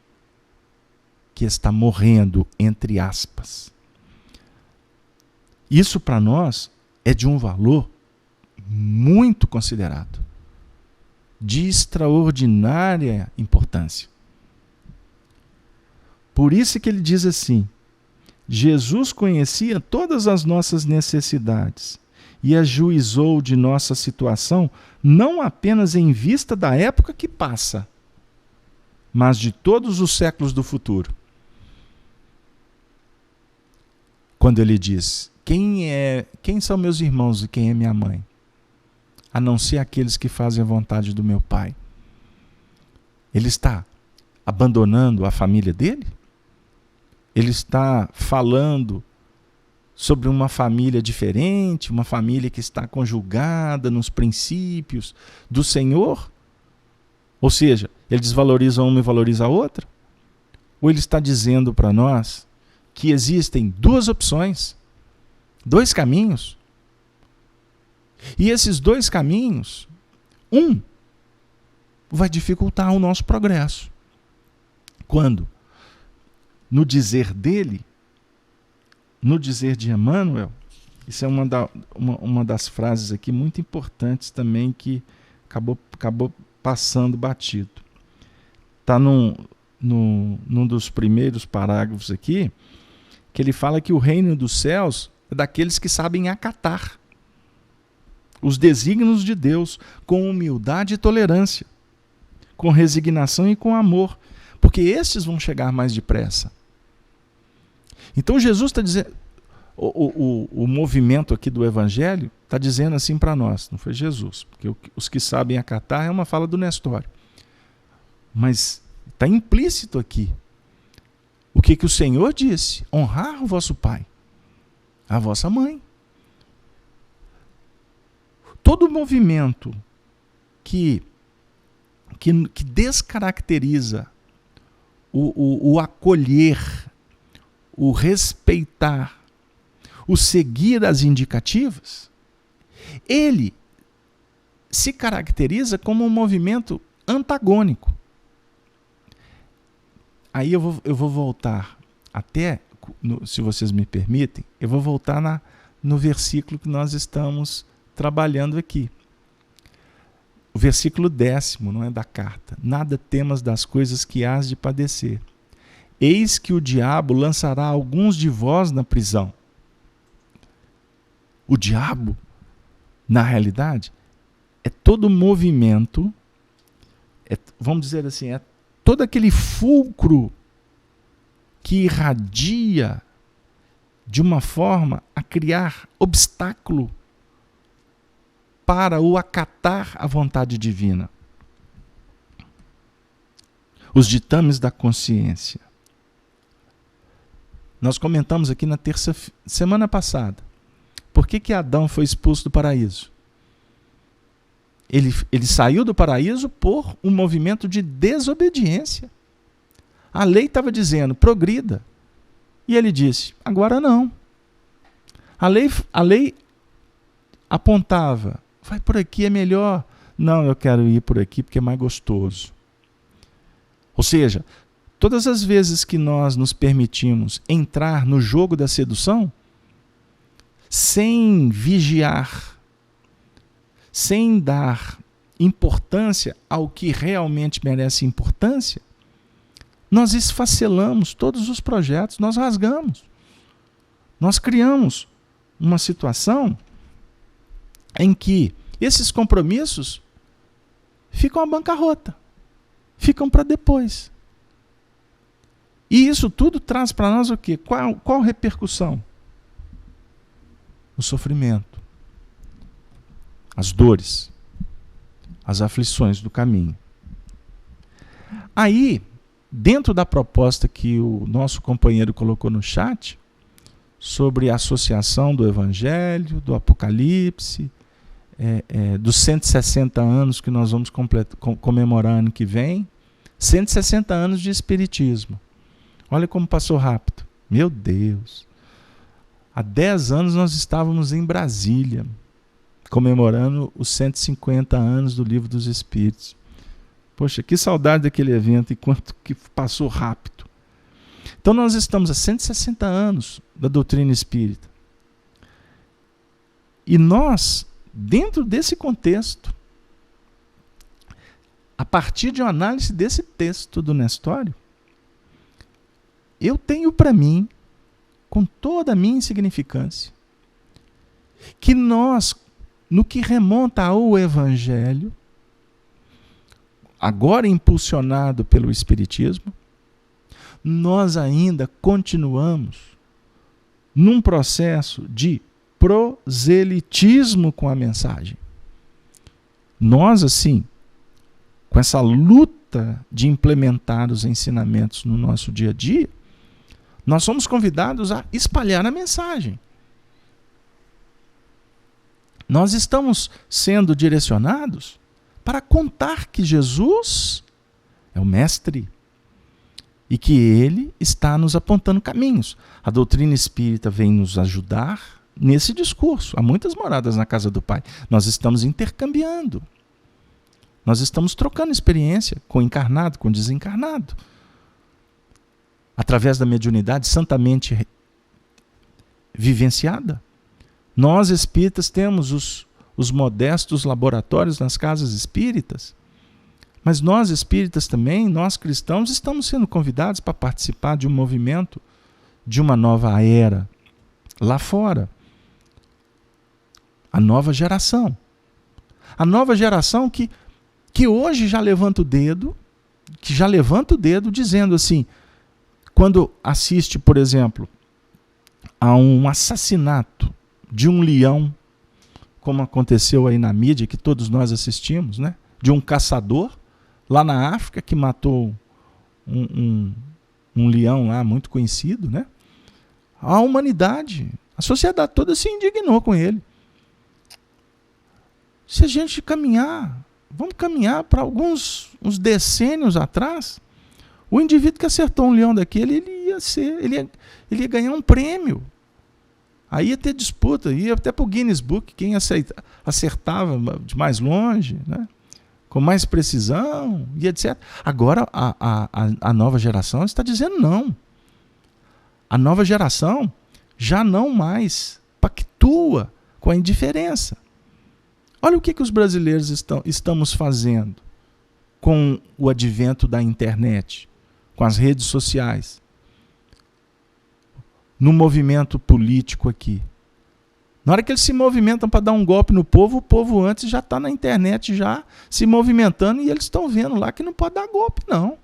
que está morrendo, entre aspas. Isso para nós é de um valor muito considerado, de extraordinária importância. Por isso que ele diz assim: Jesus conhecia todas as nossas necessidades e ajuizou de nossa situação não apenas em vista da época que passa, mas de todos os séculos do futuro. Quando ele diz: quem são meus irmãos e quem é minha mãe? A não ser aqueles que fazem a vontade do meu Pai. Ele está abandonando a família dele? Ele está falando sobre uma família diferente, uma família que está conjugada nos princípios do Senhor? Ou seja, ele desvaloriza uma e valoriza a outra? Ou ele está dizendo para nós que existem duas opções, dois caminhos? E esses dois caminhos, um vai dificultar o nosso progresso. Quando? No dizer dele, no dizer de Emmanuel, isso é uma das frases aqui muito importantes também que acabou passando batido. Está num dos primeiros parágrafos aqui, que ele fala que o reino dos céus é daqueles que sabem acatar os desígnios de Deus com humildade e tolerância, com resignação e com amor, porque estes vão chegar mais depressa. Então Jesus está dizendo, o movimento aqui do Evangelho está dizendo assim para nós, não foi Jesus, porque os que sabem acatar é uma fala do Nestório, mas está implícito aqui o que o Senhor disse: honrar o vosso pai, a vossa mãe. Todo movimento que descaracteriza o acolher, o respeitar, o seguir as indicativas, ele se caracteriza como um movimento antagônico. Aí eu vou voltar até, se vocês me permitem, eu vou voltar no versículo que nós estamos trabalhando aqui. O versículo 10º, não é da carta. Nada temas das coisas que hás de padecer. Eis que o diabo lançará alguns de vós na prisão. O diabo, na realidade, é todo movimento, vamos dizer assim, é todo aquele fulcro que irradia de uma forma a criar obstáculo para o acatar a vontade divina. Os ditames da consciência. Nós comentamos aqui na semana passada. Por que Adão foi expulso do paraíso? Ele saiu do paraíso por um movimento de desobediência. A lei estava dizendo, progrida. E ele disse, agora não. A lei apontava, vai por aqui, é melhor. Não, eu quero ir por aqui porque é mais gostoso. Ou seja, todas as vezes que nós nos permitimos entrar no jogo da sedução, sem vigiar, sem dar importância ao que realmente merece importância, nós esfacelamos todos os projetos, nós rasgamos. Nós criamos uma situação em que esses compromissos ficam à bancarrota, ficam para depois. E isso tudo traz para nós o quê? Qual repercussão? O sofrimento, as dores, as aflições do caminho. Aí, dentro da proposta que o nosso companheiro colocou no chat, sobre a associação do Evangelho, do Apocalipse, dos 160 anos que nós vamos comemorar ano que vem, 160 anos de Espiritismo. Olha como passou rápido. Meu Deus! Há 10 anos nós estávamos em Brasília, comemorando os 150 anos do Livro dos Espíritos. Poxa, que saudade daquele evento e quanto que passou rápido. Então nós estamos há 160 anos da doutrina espírita. E nós, dentro desse contexto, a partir de uma análise desse texto do Nestório, eu tenho para mim, com toda a minha insignificância, que nós, no que remonta ao Evangelho, agora impulsionado pelo Espiritismo, nós ainda continuamos num processo de proselitismo com a mensagem. Nós, assim, com essa luta de implementar os ensinamentos no nosso dia a dia, nós somos convidados a espalhar a mensagem. Nós estamos sendo direcionados para contar que Jesus é o Mestre e que Ele está nos apontando caminhos. A doutrina espírita vem nos ajudar nesse discurso. Há muitas moradas na casa do Pai. Nós estamos intercambiando. Nós estamos trocando experiência com o encarnado, com o desencarnado. Através da mediunidade santamente vivenciada. Nós espíritas temos os modestos laboratórios nas casas espíritas, mas nós espíritas também, nós cristãos, estamos sendo convidados para participar de um movimento, de uma nova era, lá fora. A nova geração. A nova geração que hoje já levanta o dedo, dizendo assim, quando assiste, por exemplo, a um assassinato de um leão, como aconteceu aí na mídia, que todos nós assistimos, né? De um caçador lá na África que matou um leão lá muito conhecido, né? A humanidade, a sociedade toda se indignou com ele. Se a gente vamos caminhar para uns decênios atrás, o indivíduo que acertou um leão daquele, ele ia ganhar um prêmio. Aí ia ter disputa, ia até para o Guinness Book, quem acertava de mais longe, né? Com mais precisão, e etc. Agora a nova geração está dizendo não. A nova geração já não mais pactua com a indiferença. Olha o que os brasileiros estamos fazendo com o advento da internet, com as redes sociais, no movimento político aqui. Na hora que eles se movimentam para dar um golpe no povo, o povo antes já está na internet já se movimentando e eles estão vendo lá que não pode dar golpe, não.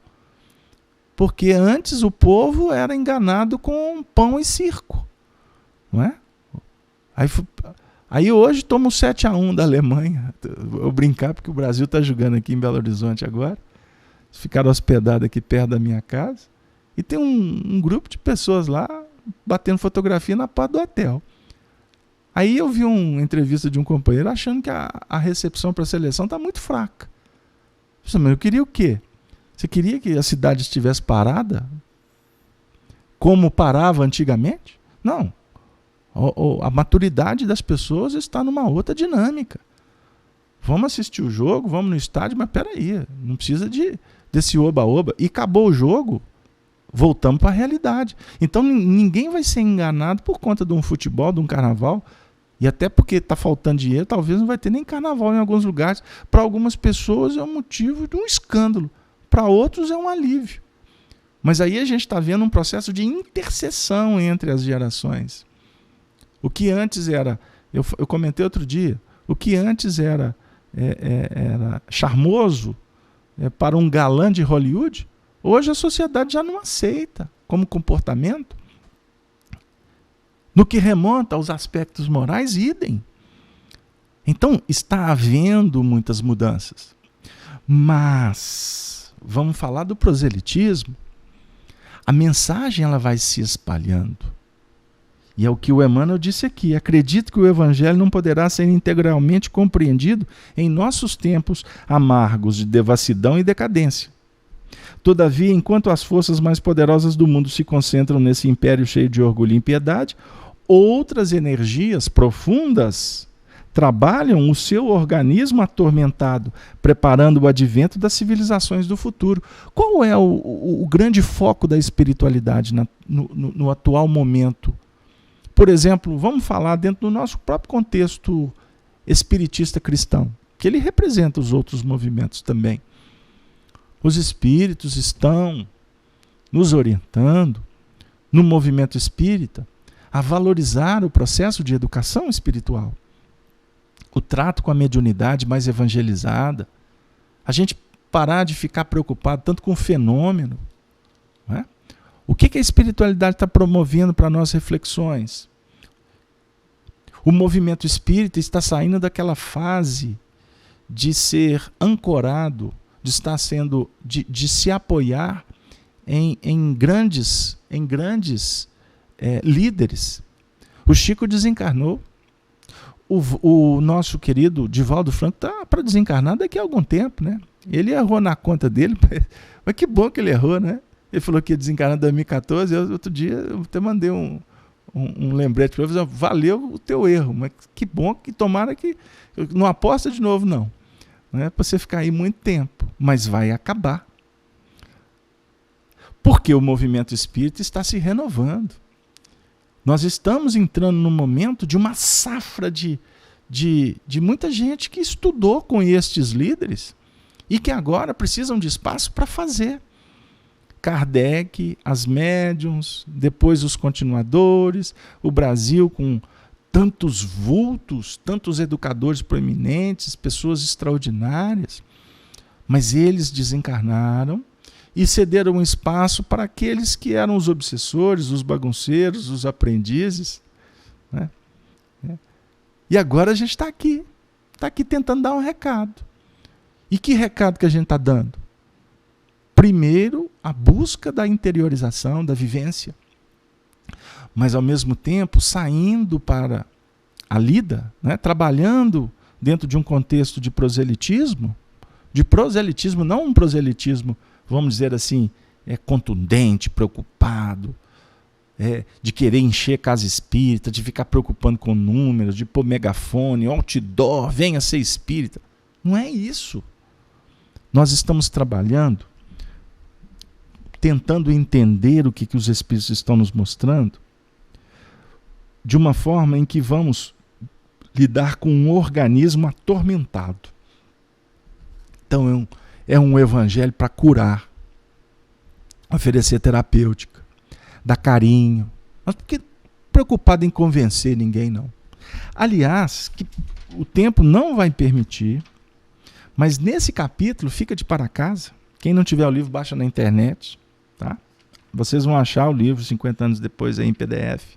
Porque antes o povo era enganado com pão e circo. Não é? Aí hoje toma o 7-1 da Alemanha. Vou brincar porque o Brasil está jogando aqui em Belo Horizonte agora. Ficaram hospedados aqui perto da minha casa. E tem um grupo de pessoas lá batendo fotografia na porta do hotel. Aí eu vi uma entrevista de um companheiro achando que a recepção para a seleção está muito fraca. Mas eu queria o quê? Você queria que a cidade estivesse parada? Como parava antigamente? Não. A maturidade das pessoas está numa outra dinâmica. Vamos assistir o jogo, vamos no estádio, mas peraí, não precisa desse oba-oba. E acabou o jogo, voltamos para a realidade. Então ninguém vai ser enganado por conta de um futebol, de um carnaval. E até porque está faltando dinheiro, talvez não vai ter nem carnaval em alguns lugares. Para algumas pessoas é um motivo de um escândalo. Para outros é um alívio. Mas aí a gente está vendo um processo de interseção entre as gerações. O que antes era, eu comentei outro dia, o que antes era charmoso para um galã de Hollywood, hoje a sociedade já não aceita como comportamento. No que remonta aos aspectos morais, idem. Então, está havendo muitas mudanças. Mas, vamos falar do proselitismo. A mensagem ela vai se espalhando. E é o que o Emmanuel disse aqui. Acredito que o Evangelho não poderá ser integralmente compreendido em nossos tempos amargos de devassidão e decadência. Todavia, enquanto as forças mais poderosas do mundo se concentram nesse império cheio de orgulho e impiedade, outras energias profundas trabalham o seu organismo atormentado, preparando o advento das civilizações do futuro. Qual é o grande foco da espiritualidade no atual momento? Por exemplo, vamos falar dentro do nosso próprio contexto espiritista cristão, que ele representa os outros movimentos também. Os espíritos estão nos orientando, no movimento espírita, a valorizar o processo de educação espiritual. O trato com a mediunidade mais evangelizada. A gente parar de ficar preocupado tanto com o fenômeno. Não é? O que a espiritualidade está promovendo para nós reflexões? O movimento espírita está saindo daquela fase de ser ancorado, de estar sendo, de se apoiar em grandes líderes. O Chico desencarnou. O nosso querido Divaldo Franco está para desencarnar daqui a algum tempo, né? Ele errou na conta dele, mas que bom que ele errou, né? Ele falou que ia desencarnar em 2014, outro dia eu até mandei um lembrete para ele, valeu o teu erro, mas que bom, que tomara que não aposta de novo, não. Não é para você ficar aí muito tempo, mas vai acabar. Porque o movimento espírita está se renovando. Nós estamos entrando num momento de uma safra de muita gente que estudou com estes líderes e que agora precisam de espaço para fazer. Kardec, as médiuns, depois os continuadores, o Brasil com tantos vultos, tantos educadores proeminentes, pessoas extraordinárias, mas eles desencarnaram e cederam um espaço para aqueles que eram os obsessores, os bagunceiros, os aprendizes. Né? E agora a gente está aqui tentando dar um recado. E que recado que a gente está dando? Primeiro, a busca da interiorização, da vivência, mas ao mesmo tempo saindo para a lida, né? Trabalhando dentro de um contexto de proselitismo, não um proselitismo, vamos dizer assim, contundente, preocupado, de querer encher casa espírita, de ficar preocupando com números, de pôr megafone, outdoor, venha ser espírita. Não é isso. Nós estamos trabalhando, tentando entender o que os espíritos estão nos mostrando, de uma forma em que vamos lidar com um organismo atormentado. Então é um evangelho para curar, oferecer terapêutica, dar carinho, mas porque preocupado em convencer ninguém, não. Aliás, que o tempo não vai permitir, mas nesse capítulo fica de para casa. Quem não tiver o livro, baixa na internet, tá? Vocês vão achar o livro 50 anos depois aí em PDF.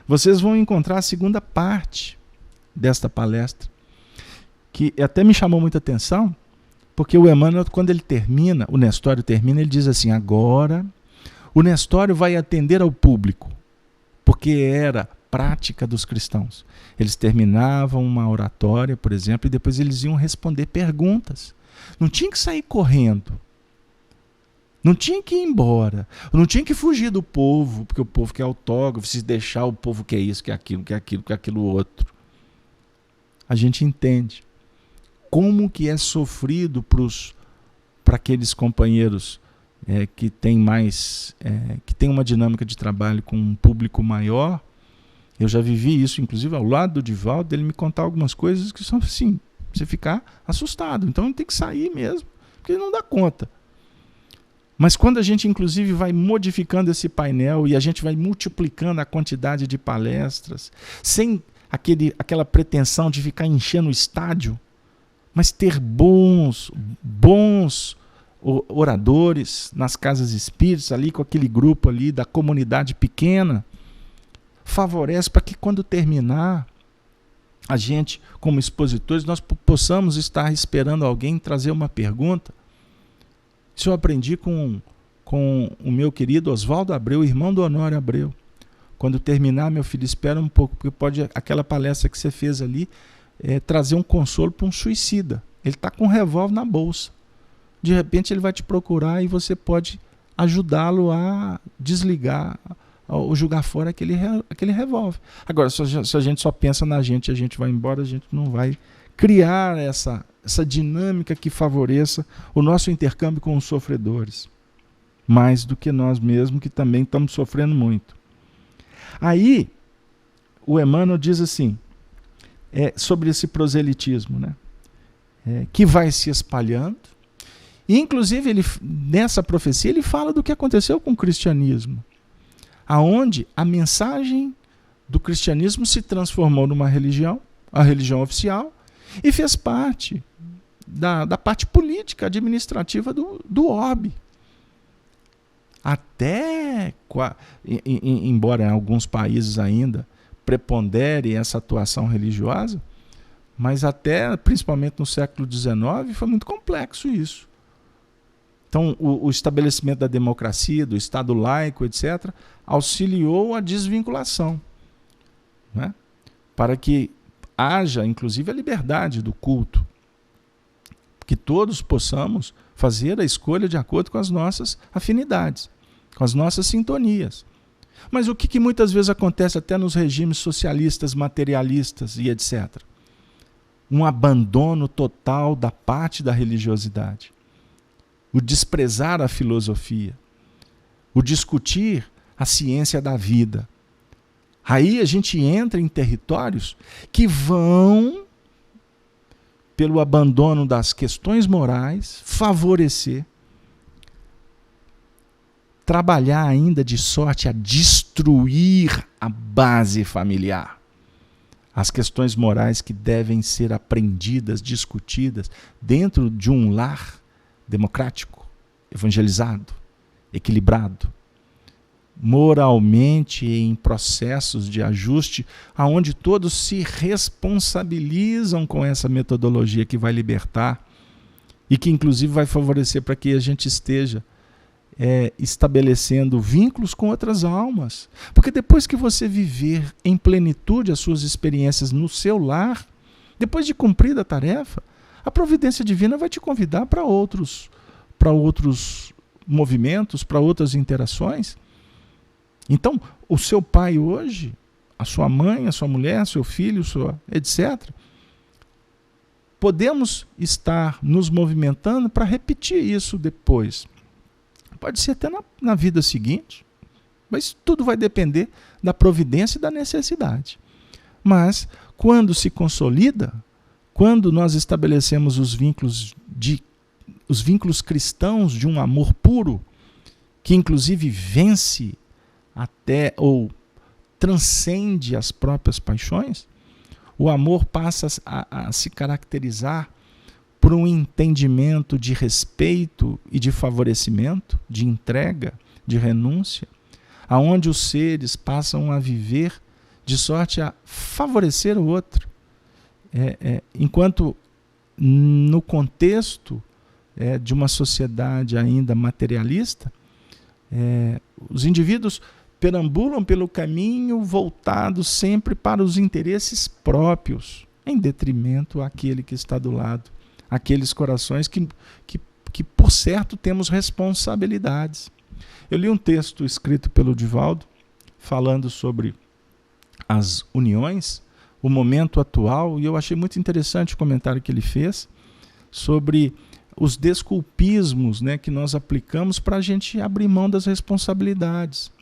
Vocês vão encontrar a segunda parte desta palestra, que até me chamou muita atenção, porque o Emmanuel, quando ele termina, o Nestório termina, ele diz assim, agora o Nestório vai atender ao público, porque era prática dos cristãos. Eles terminavam uma oratória, por exemplo, e depois eles iam responder perguntas. Não tinha que sair correndo. Não tinha que ir embora. Não tinha que fugir do povo, porque o povo quer autógrafo, se deixar o povo quer isso, quer aquilo, quer aquilo, quer aquilo outro. A gente entende como que é sofrido para aqueles companheiros que têm que tem uma dinâmica de trabalho com um público maior. Eu já vivi isso, inclusive, ao lado do Divaldo, dele me contar algumas coisas que são assim, você ficar assustado. Então tem que sair mesmo, porque ele não dá conta. Mas quando a gente, inclusive, vai modificando esse painel e a gente vai multiplicando a quantidade de palestras, sem aquela pretensão de ficar enchendo o estádio, mas ter bons oradores nas casas espíritas, ali com aquele grupo ali da comunidade pequena, favorece para que quando terminar, a gente, como expositores, nós possamos estar esperando alguém trazer uma pergunta. Isso eu aprendi com o meu querido Oswaldo Abreu, irmão do Honório Abreu. Quando terminar, meu filho, espera um pouco, porque pode aquela palestra que você fez ali trazer um consolo para um suicida. Ele está com um revólver na bolsa. De repente ele vai te procurar e você pode ajudá-lo a desligar ou jogar fora aquele revólver. Agora, se a gente só pensa na gente e a gente vai embora, a gente não vai criar essa dinâmica que favoreça o nosso intercâmbio com os sofredores, mais do que nós mesmos, que também estamos sofrendo muito. Aí, o Emmanuel diz assim, sobre esse proselitismo, né? Que vai se espalhando, e inclusive nessa profecia ele fala do que aconteceu com o cristianismo, aonde a mensagem do cristianismo se transformou numa religião, a religião oficial, e fez parte da parte política, administrativa do orbe. Até, embora em alguns países ainda prepondere essa atuação religiosa, mas até, principalmente no século XIX, foi muito complexo isso. Então, o estabelecimento da democracia, do Estado laico, etc., auxiliou a desvinculação, né? Para que haja, inclusive, a liberdade do culto. Que todos possamos fazer a escolha de acordo com as nossas afinidades, com as nossas sintonias. Mas o que muitas vezes acontece até nos regimes socialistas, materialistas e etc.? Um abandono total da parte da religiosidade. O desprezar a filosofia. O discutir a ciência da vida. Aí a gente entra em territórios que vão, pelo abandono das questões morais, favorecer, trabalhar ainda de sorte a destruir a base familiar. As questões morais que devem ser aprendidas, discutidas dentro de um lar democrático, evangelizado, equilibrado, moralmente em processos de ajuste, aonde todos se responsabilizam com essa metodologia que vai libertar e que inclusive vai favorecer para que a gente esteja estabelecendo vínculos com outras almas. Porque depois que você viver em plenitude as suas experiências no seu lar, depois de cumprida a tarefa, a providência divina vai te convidar para outros movimentos, para outras interações. Então, o seu pai hoje, a sua mãe, a sua mulher, seu filho, etc., podemos estar nos movimentando para repetir isso depois. Pode ser até na vida seguinte, mas tudo vai depender da providência e da necessidade. Mas, quando se consolida, quando nós estabelecemos os vínculos cristãos de um amor puro, que inclusive vence até ou transcende as próprias paixões, o amor passa a se caracterizar por um entendimento de respeito e de favorecimento, de entrega, de renúncia, aonde os seres passam a viver de sorte a favorecer o outro. Enquanto no contexto de uma sociedade ainda materialista, os indivíduos perambulam pelo caminho voltados sempre para os interesses próprios, em detrimento àquele que está do lado, aqueles corações que por certo temos responsabilidades. Eu li um texto escrito pelo Divaldo, falando sobre as uniões, o momento atual, e eu achei muito interessante o comentário que ele fez sobre os desculpismos, né, que nós aplicamos para a gente abrir mão das responsabilidades.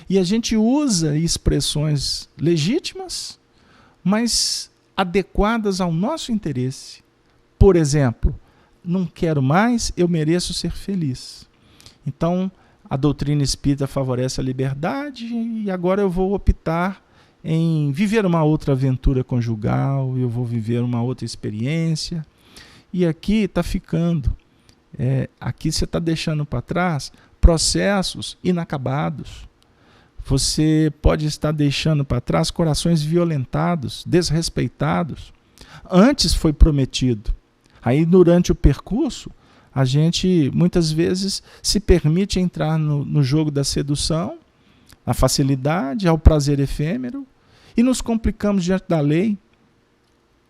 E a gente usa expressões legítimas, mas adequadas ao nosso interesse. Por exemplo, não quero mais, eu mereço ser feliz. Então, a doutrina espírita favorece a liberdade e agora eu vou optar em viver uma outra aventura conjugal, eu vou viver uma outra experiência. E aqui está ficando, aqui você está deixando para trás processos inacabados. Você pode estar deixando para trás corações violentados, desrespeitados. Antes foi prometido. Aí, durante o percurso, a gente muitas vezes se permite entrar no jogo da sedução, a facilidade, ao prazer efêmero, e nos complicamos diante da lei,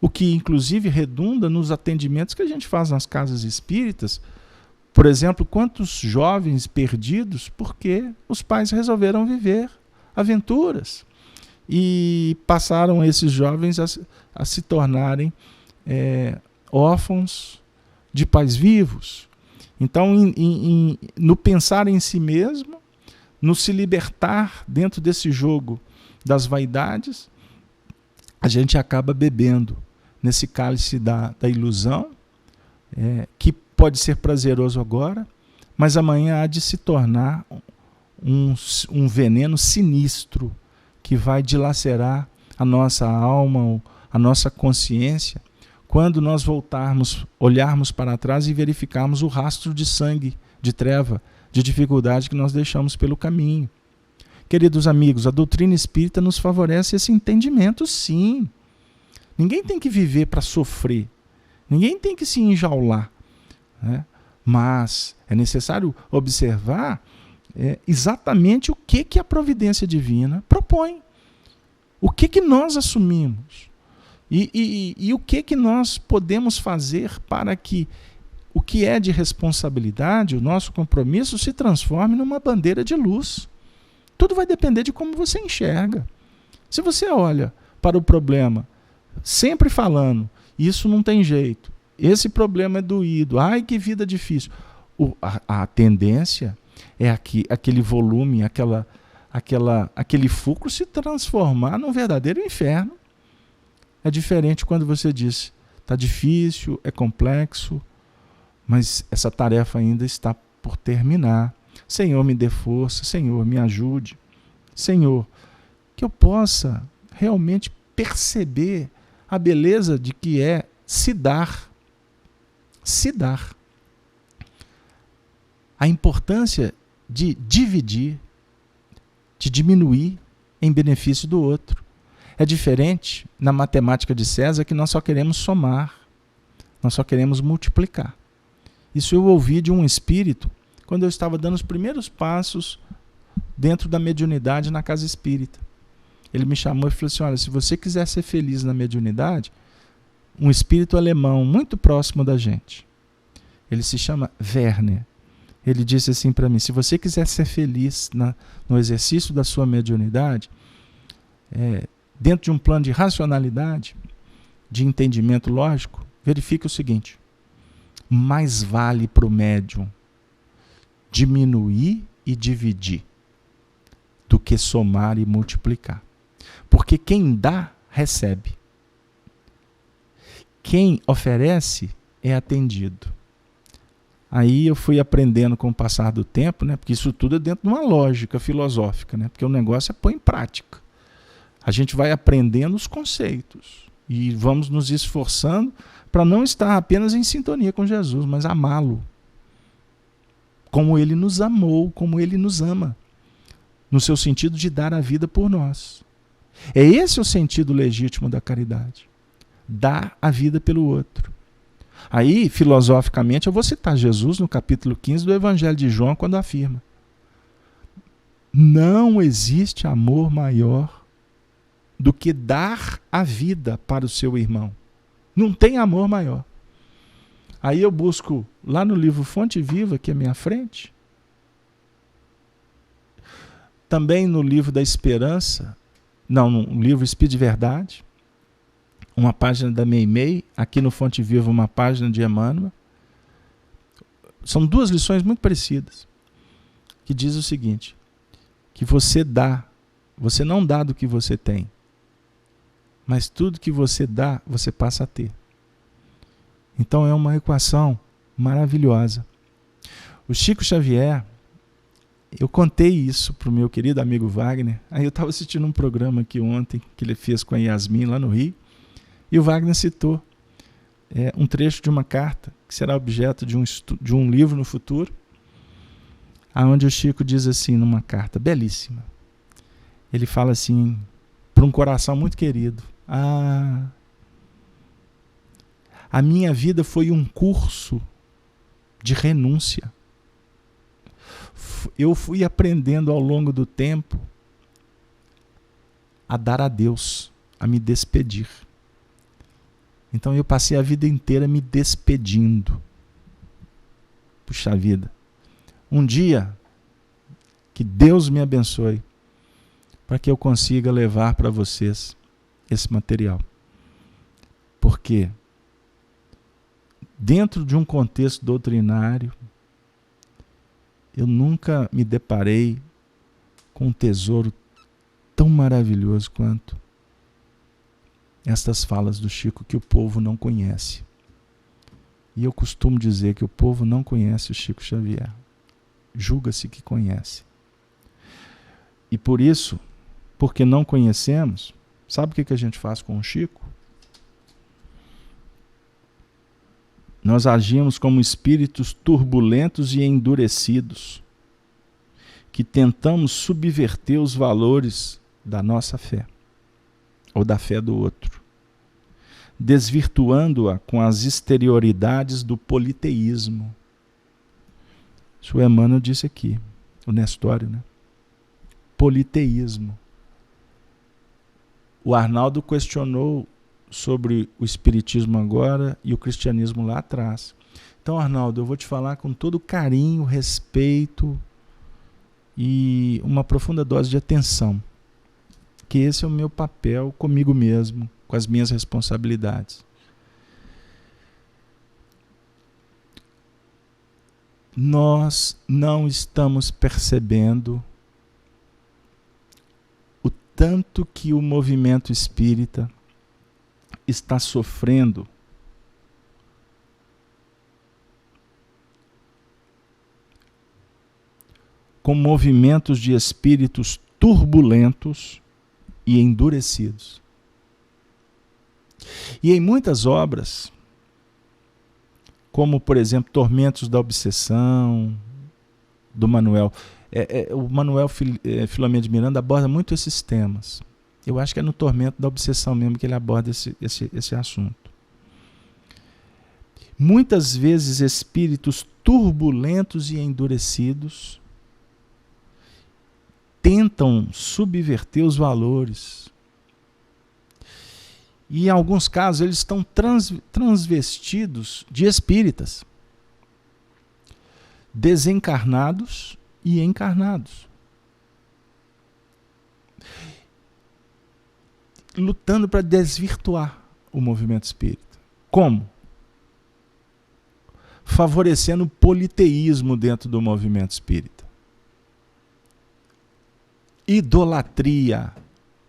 o que inclusive redunda nos atendimentos que a gente faz nas casas espíritas. Por exemplo, quantos jovens perdidos porque os pais resolveram viver aventuras e passaram esses jovens a se tornarem órfãos de pais vivos. Então, no pensar em si mesmo, no se libertar dentro desse jogo das vaidades, a gente acaba bebendo nesse cálice da ilusão, que pode ser prazeroso agora, mas amanhã há de se tornar um veneno sinistro que vai dilacerar a nossa alma, a nossa consciência, quando nós olharmos para trás e verificarmos o rastro de sangue, de treva, de dificuldade que nós deixamos pelo caminho. Queridos amigos, a doutrina espírita nos favorece esse entendimento, sim. Ninguém tem que viver para sofrer. Ninguém tem que se enjaular, né? Mas é necessário observar exatamente o que a providência divina propõe. O que nós assumimos. E o que nós podemos fazer para que o que é de responsabilidade, o nosso compromisso, se transforme numa bandeira de luz. Tudo vai depender de como você enxerga. Se você olha para o problema sempre falando, isso não tem jeito, esse problema é doído, ai que vida difícil, a tendência é aquele volume, aquele fulcro se transformar num verdadeiro inferno. É diferente quando você diz, está difícil, é complexo, mas essa tarefa ainda está por terminar. Senhor, me dê força, Senhor, me ajude. Senhor, que eu possa realmente perceber a beleza de que é se dar. Se dar. A importância de dividir, de diminuir em benefício do outro. É diferente na matemática de César, que nós só queremos somar, nós só queremos multiplicar. Isso eu ouvi de um espírito quando eu estava dando os primeiros passos dentro da mediunidade na casa espírita. Ele me chamou e falou assim, olha, se você quiser ser feliz na mediunidade, um espírito alemão muito próximo da gente, ele se chama Werner, ele disse assim para mim, se você quiser ser feliz no exercício da sua mediunidade, dentro de um plano de racionalidade, de entendimento lógico, verifique o seguinte, mais vale para o médium diminuir e dividir do que somar e multiplicar. Porque quem dá, recebe. Quem oferece, é atendido. Aí eu fui aprendendo com o passar do tempo, né? Porque isso tudo é dentro de uma lógica filosófica, né? Porque o negócio é pôr em prática. A gente vai aprendendo os conceitos e vamos nos esforçando para não estar apenas em sintonia com Jesus, mas amá-lo. Como ele nos amou, como ele nos ama. No seu sentido de dar a vida por nós. É esse o sentido legítimo da caridade. Dar a vida pelo outro. Aí, filosoficamente, eu vou citar Jesus no capítulo 15 do Evangelho de João, quando afirma: Não existe amor maior do que dar a vida para o seu irmão. Não tem amor maior. Aí eu busco lá no livro Fonte Viva, aqui à minha frente, também no livro da Esperança, no livro Espírito de Verdade, uma página da Meimei, aqui no Fonte Viva uma página de Emmanuel. São duas lições muito parecidas, que diz o seguinte, que você não dá do que você tem, mas tudo que você dá, você passa a ter. Então é uma equação maravilhosa. O Chico Xavier, eu contei isso para o meu querido amigo Wagner, aí eu estava assistindo um programa aqui ontem, que ele fez com a Yasmin lá no Rio, e o Wagner citou um trecho de uma carta, que será objeto de um livro no futuro, onde o Chico diz assim, numa carta belíssima, ele fala assim, para um coração muito querido, a minha vida foi um curso de renúncia. Eu fui aprendendo ao longo do tempo a dar a Deus, a me despedir. Então eu passei a vida inteira me despedindo. Puxa vida. Um dia, que Deus me abençoe, para que eu consiga levar para vocês esse material. Porque dentro de um contexto doutrinário, eu nunca me deparei com um tesouro tão maravilhoso quanto estas falas do Chico que o povo não conhece. E eu costumo dizer que o povo não conhece o Chico Xavier. Julga-se que conhece. E por isso, porque não conhecemos, sabe o que a gente faz com o Chico? Nós agimos como espíritos turbulentos e endurecidos, que tentamos subverter os valores da nossa fé, ou da fé do outro, desvirtuando-a com as exterioridades do politeísmo. Isso o Emmanuel disse aqui, o Nestório, né? Politeísmo. O Arnaldo questionou sobre o espiritismo agora e o cristianismo lá atrás. Então, Arnaldo, eu vou te falar com todo carinho, respeito e uma profunda dose de atenção, que esse é o meu papel comigo mesmo, com as minhas responsabilidades. Nós não estamos percebendo o tanto que o movimento espírita está sofrendo com movimentos de espíritos turbulentos e endurecidos. E em muitas obras, como por exemplo Tormentos da Obsessão, do Manuel, o Manuel Filomeno de Miranda aborda muito esses temas. Eu acho que é no Tormento da Obsessão mesmo que ele aborda esse assunto. Muitas vezes espíritos turbulentos e endurecidos tentam subverter os valores. E em alguns casos eles estão transvestidos de espíritas, desencarnados e encarnados, lutando para desvirtuar o movimento espírita. Como? Favorecendo o politeísmo dentro do movimento espírita. Idolatria,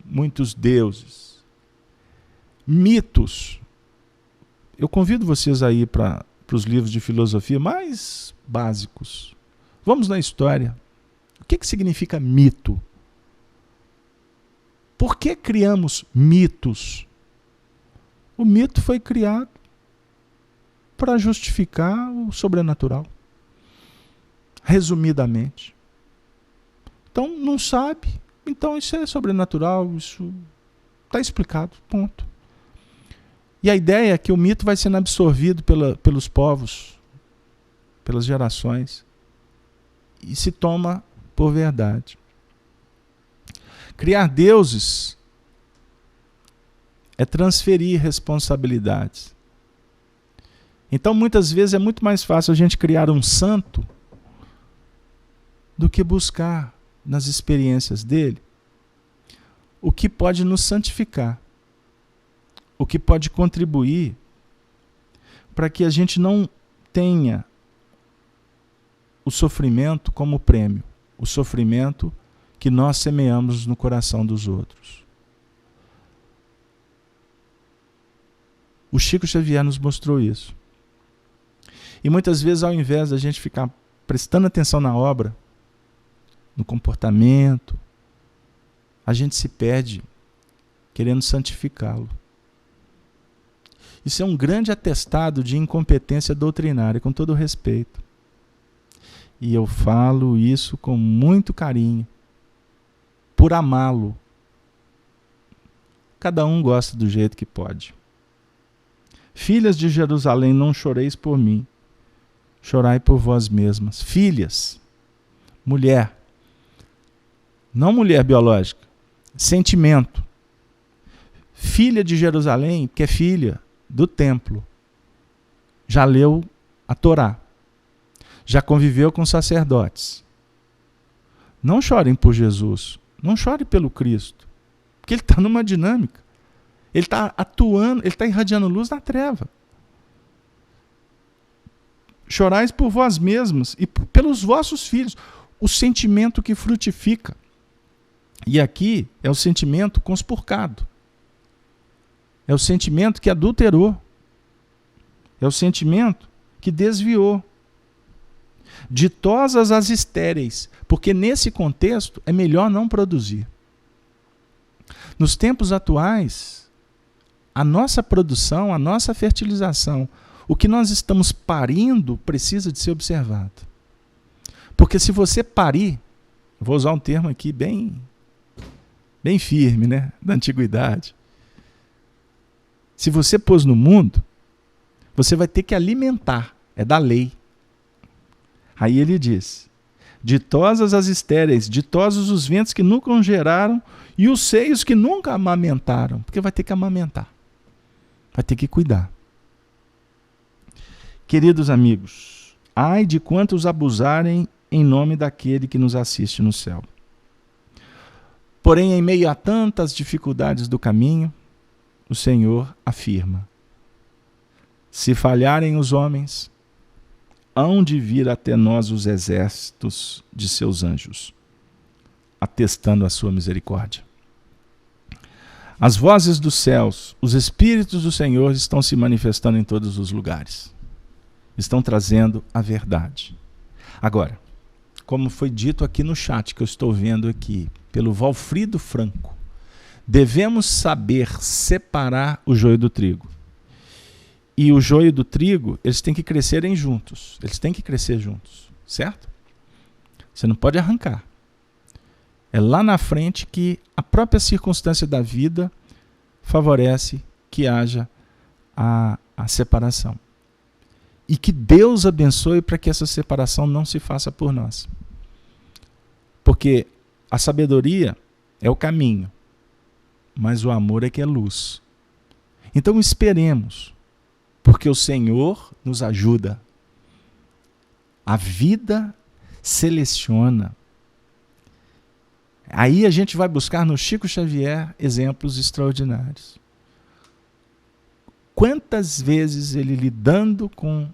muitos deuses, mitos. Eu convido vocês aí para os livros de filosofia mais básicos. Vamos na história. O que significa mito? Por que criamos mitos? O mito foi criado para justificar o sobrenatural. Resumidamente. Então, não sabe. Então, isso é sobrenatural, isso está explicado, ponto. E a ideia é que o mito vai sendo absorvido pelos povos, pelas gerações, e se toma por verdade. Criar deuses é transferir responsabilidades. Então, muitas vezes, é muito mais fácil a gente criar um santo do que buscar nas experiências dele o que pode nos santificar, o que pode contribuir para que a gente não tenha o sofrimento como prêmio, o sofrimento que nós semeamos no coração dos outros. O Chico Xavier nos mostrou isso. E muitas vezes, ao invés da gente ficar prestando atenção na obra, no comportamento, a gente se perde querendo santificá-lo. Isso é um grande atestado de incompetência doutrinária, com todo respeito. E eu falo isso com muito carinho, por amá-lo. Cada um gosta do jeito que pode. Filhas de Jerusalém, não choreis por mim, chorai por vós mesmas. Filhas, mulher, não mulher biológica, sentimento. Filha de Jerusalém, que é filha do templo, já leu a Torá, já conviveu com sacerdotes. Não chorem por Jesus, não chorem pelo Cristo, porque ele está numa dinâmica. Ele está atuando, ele está irradiando luz na treva. Chorais por vós mesmos e pelos vossos filhos, o sentimento que frutifica. E aqui é o sentimento conspurcado. É o sentimento que adulterou. É o sentimento que desviou. Ditosas as estéreis, porque nesse contexto é melhor não produzir. Nos tempos atuais, a nossa produção, a nossa fertilização, o que nós estamos parindo precisa de ser observado. Porque se você parir, vou usar um termo aqui bem firme, né, da antiguidade. Se você pôs no mundo, você vai ter que alimentar, é da lei. Aí ele diz: ditosas as estéreis, ditosos os ventos que nunca geraram e os seios que nunca amamentaram, porque vai ter que amamentar, vai ter que cuidar. Queridos amigos, ai de quantos abusarem em nome daquele que nos assiste no céu. Porém, em meio a tantas dificuldades do caminho, o Senhor afirma: se falharem os homens, hão de vir até nós os exércitos de seus anjos, atestando a sua misericórdia. As vozes dos céus, os Espíritos do Senhor estão se manifestando em todos os lugares. Estão trazendo a verdade. Agora, como foi dito aqui no chat, que eu estou vendo aqui, pelo Valfrido Franco, devemos saber separar o joio do trigo. E o joio do trigo, eles têm que crescerem juntos. Eles têm que crescer juntos, certo? Você não pode arrancar. É lá na frente que a própria circunstância da vida favorece que haja a separação. E que Deus abençoe para que essa separação não se faça por nós. Porque a sabedoria é o caminho, mas o amor é que é luz. Então esperemos, porque o Senhor nos ajuda. A vida seleciona. Aí a gente vai buscar no Chico Xavier exemplos extraordinários. Quantas vezes ele lidando com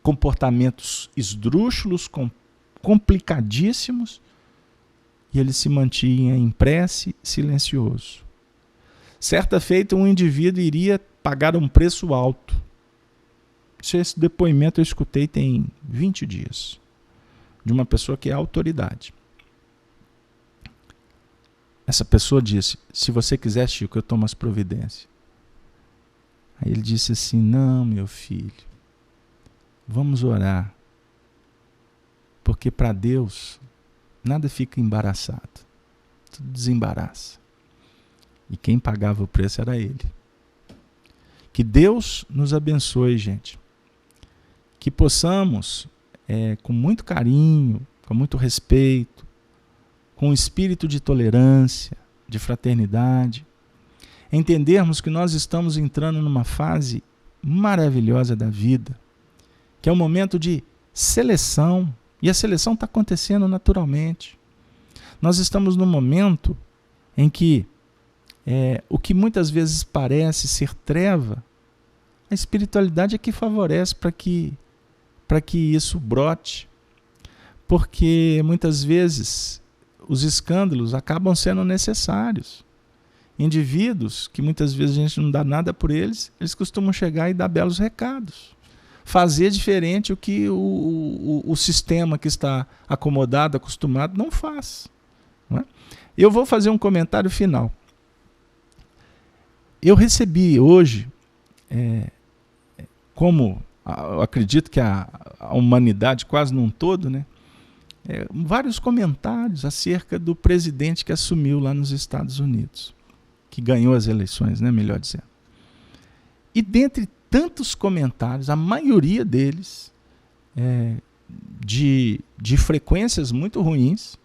comportamentos esdrúxulos, complicadíssimos, e ele se mantinha em prece, silencioso. Certa feita, um indivíduo iria pagar um preço alto. Esse depoimento eu escutei tem 20 dias, de uma pessoa que é autoridade. Essa pessoa disse: se você quiser, Chico, eu tomo as providências. Aí ele disse assim: não, meu filho, vamos orar, porque para Deus nada fica embaraçado, tudo desembaraça. E quem pagava o preço era ele. Que Deus nos abençoe, gente. Que possamos, com muito carinho, com muito respeito, com um espírito de tolerância, de fraternidade, entendermos que nós estamos entrando numa fase maravilhosa da vida, que é um momento de seleção, e a seleção está acontecendo naturalmente. Nós estamos num momento em que o que muitas vezes parece ser treva, a espiritualidade é que favorece para que isso brote, porque muitas vezes os escândalos acabam sendo necessários. Indivíduos que muitas vezes a gente não dá nada por eles, eles costumam chegar e dar belos recados. Fazer diferente o que o sistema que está acomodado, acostumado, não faz. Não é? Eu vou fazer um comentário final. Eu recebi hoje, como eu acredito que a humanidade quase num todo, né, vários comentários acerca do presidente que assumiu lá nos Estados Unidos, que ganhou as eleições, né, melhor dizendo. E dentre tantos comentários, a maioria deles de frequências muito ruins,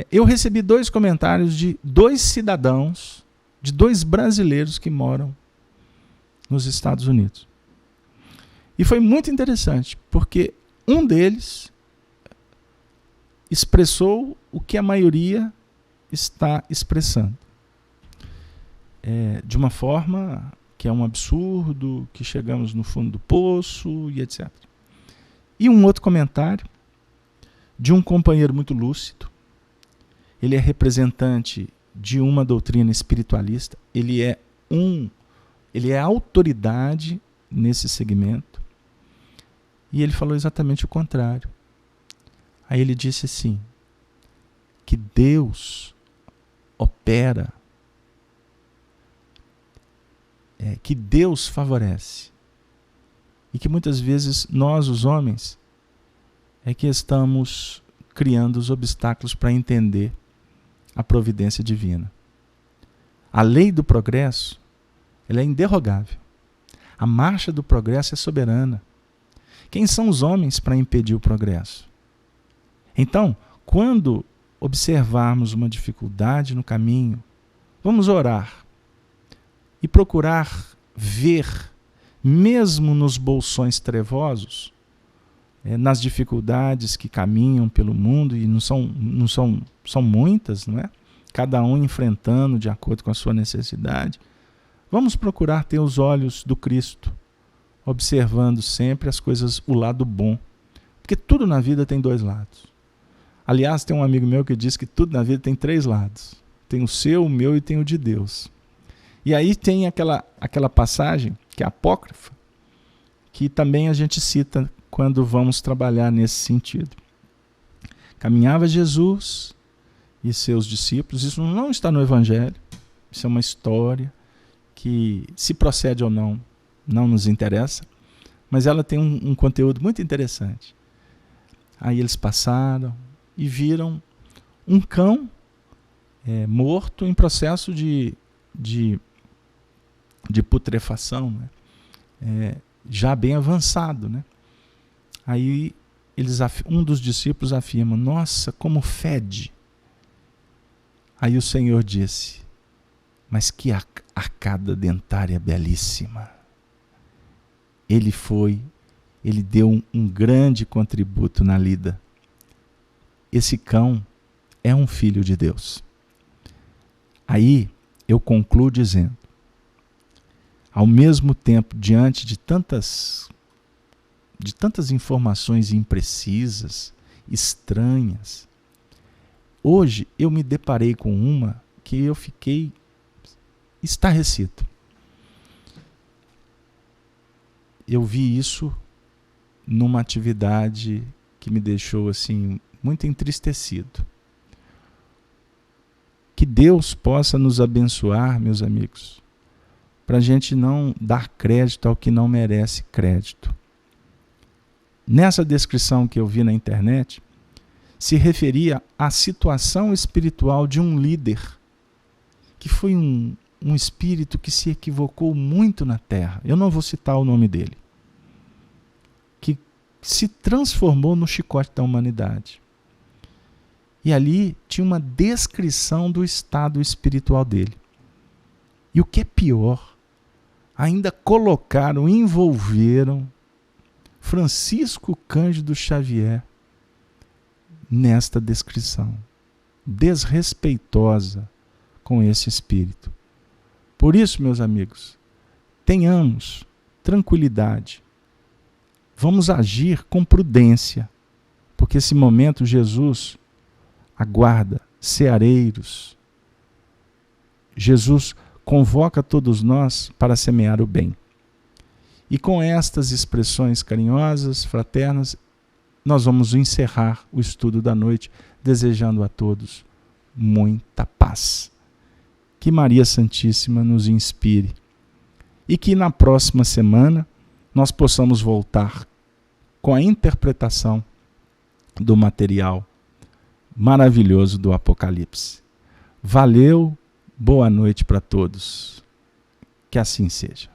eu recebi 2 comentários de 2 cidadãos, de 2 brasileiros que moram nos Estados Unidos. E foi muito interessante, porque um deles expressou o que a maioria está expressando. De uma forma que é um absurdo, que chegamos no fundo do poço e etc. E um outro comentário de um companheiro muito lúcido. Ele é representante de uma doutrina espiritualista, ele é autoridade nesse segmento. E ele falou exatamente o contrário. Aí ele disse assim, que Deus opera, que Deus favorece, e que muitas vezes nós, os homens, que estamos criando os obstáculos para entender a providência divina. A lei do progresso, ela é inderrogável. A marcha do progresso é soberana. Quem são os homens para impedir o progresso? Então, quando observarmos uma dificuldade no caminho, vamos orar e procurar ver, mesmo nos bolsões trevosos, nas dificuldades que caminham pelo mundo, e são muitas, não é? Cada um enfrentando de acordo com a sua necessidade, vamos procurar ter os olhos do Cristo, observando sempre as coisas, o lado bom. Porque tudo na vida tem 2 lados. Aliás, tem um amigo meu que diz que tudo na vida tem 3 lados. Tem o seu, o meu e tem o de Deus. E aí tem aquela passagem, que é apócrifa, que também a gente cita quando vamos trabalhar nesse sentido. Caminhava Jesus e seus discípulos, isso não está no Evangelho, isso é uma história que, se procede ou não nos interessa, mas ela tem um conteúdo muito interessante. Aí eles passaram e viram um cão morto em processo de putrefação, né? Já bem avançado, né? Aí um dos discípulos afirma, nossa, como fede. Aí o Senhor disse, mas que arcada dentária belíssima. Ele deu um grande contributo na lida. Esse cão é um filho de Deus. Aí eu concluo dizendo, ao mesmo tempo, diante de tantas informações imprecisas, estranhas, hoje eu me deparei com uma que eu fiquei estarrecido. Eu vi isso numa atividade que me deixou assim muito entristecido. Que Deus possa nos abençoar, meus amigos, para a gente não dar crédito ao que não merece crédito. Nessa descrição que eu vi na internet, se referia à situação espiritual de um líder, que foi um espírito que se equivocou muito na Terra. Eu não vou citar o nome dele. Que se transformou no chicote da humanidade. E ali tinha uma descrição do estado espiritual dele. E o que é pior, ainda colocaram, envolveram Francisco Cândido Xavier nesta descrição desrespeitosa com esse espírito. Por isso, meus amigos, tenhamos tranquilidade. Vamos agir com prudência, porque esse momento Jesus aguarda ceareiros. Jesus convoca todos nós para semear o bem. E com estas expressões carinhosas, fraternas, nós vamos encerrar o estudo da noite, desejando a todos muita paz. Que Maria Santíssima nos inspire e que na próxima semana nós possamos voltar com a interpretação do material maravilhoso do Apocalipse. Valeu, boa noite para todos. Que assim seja.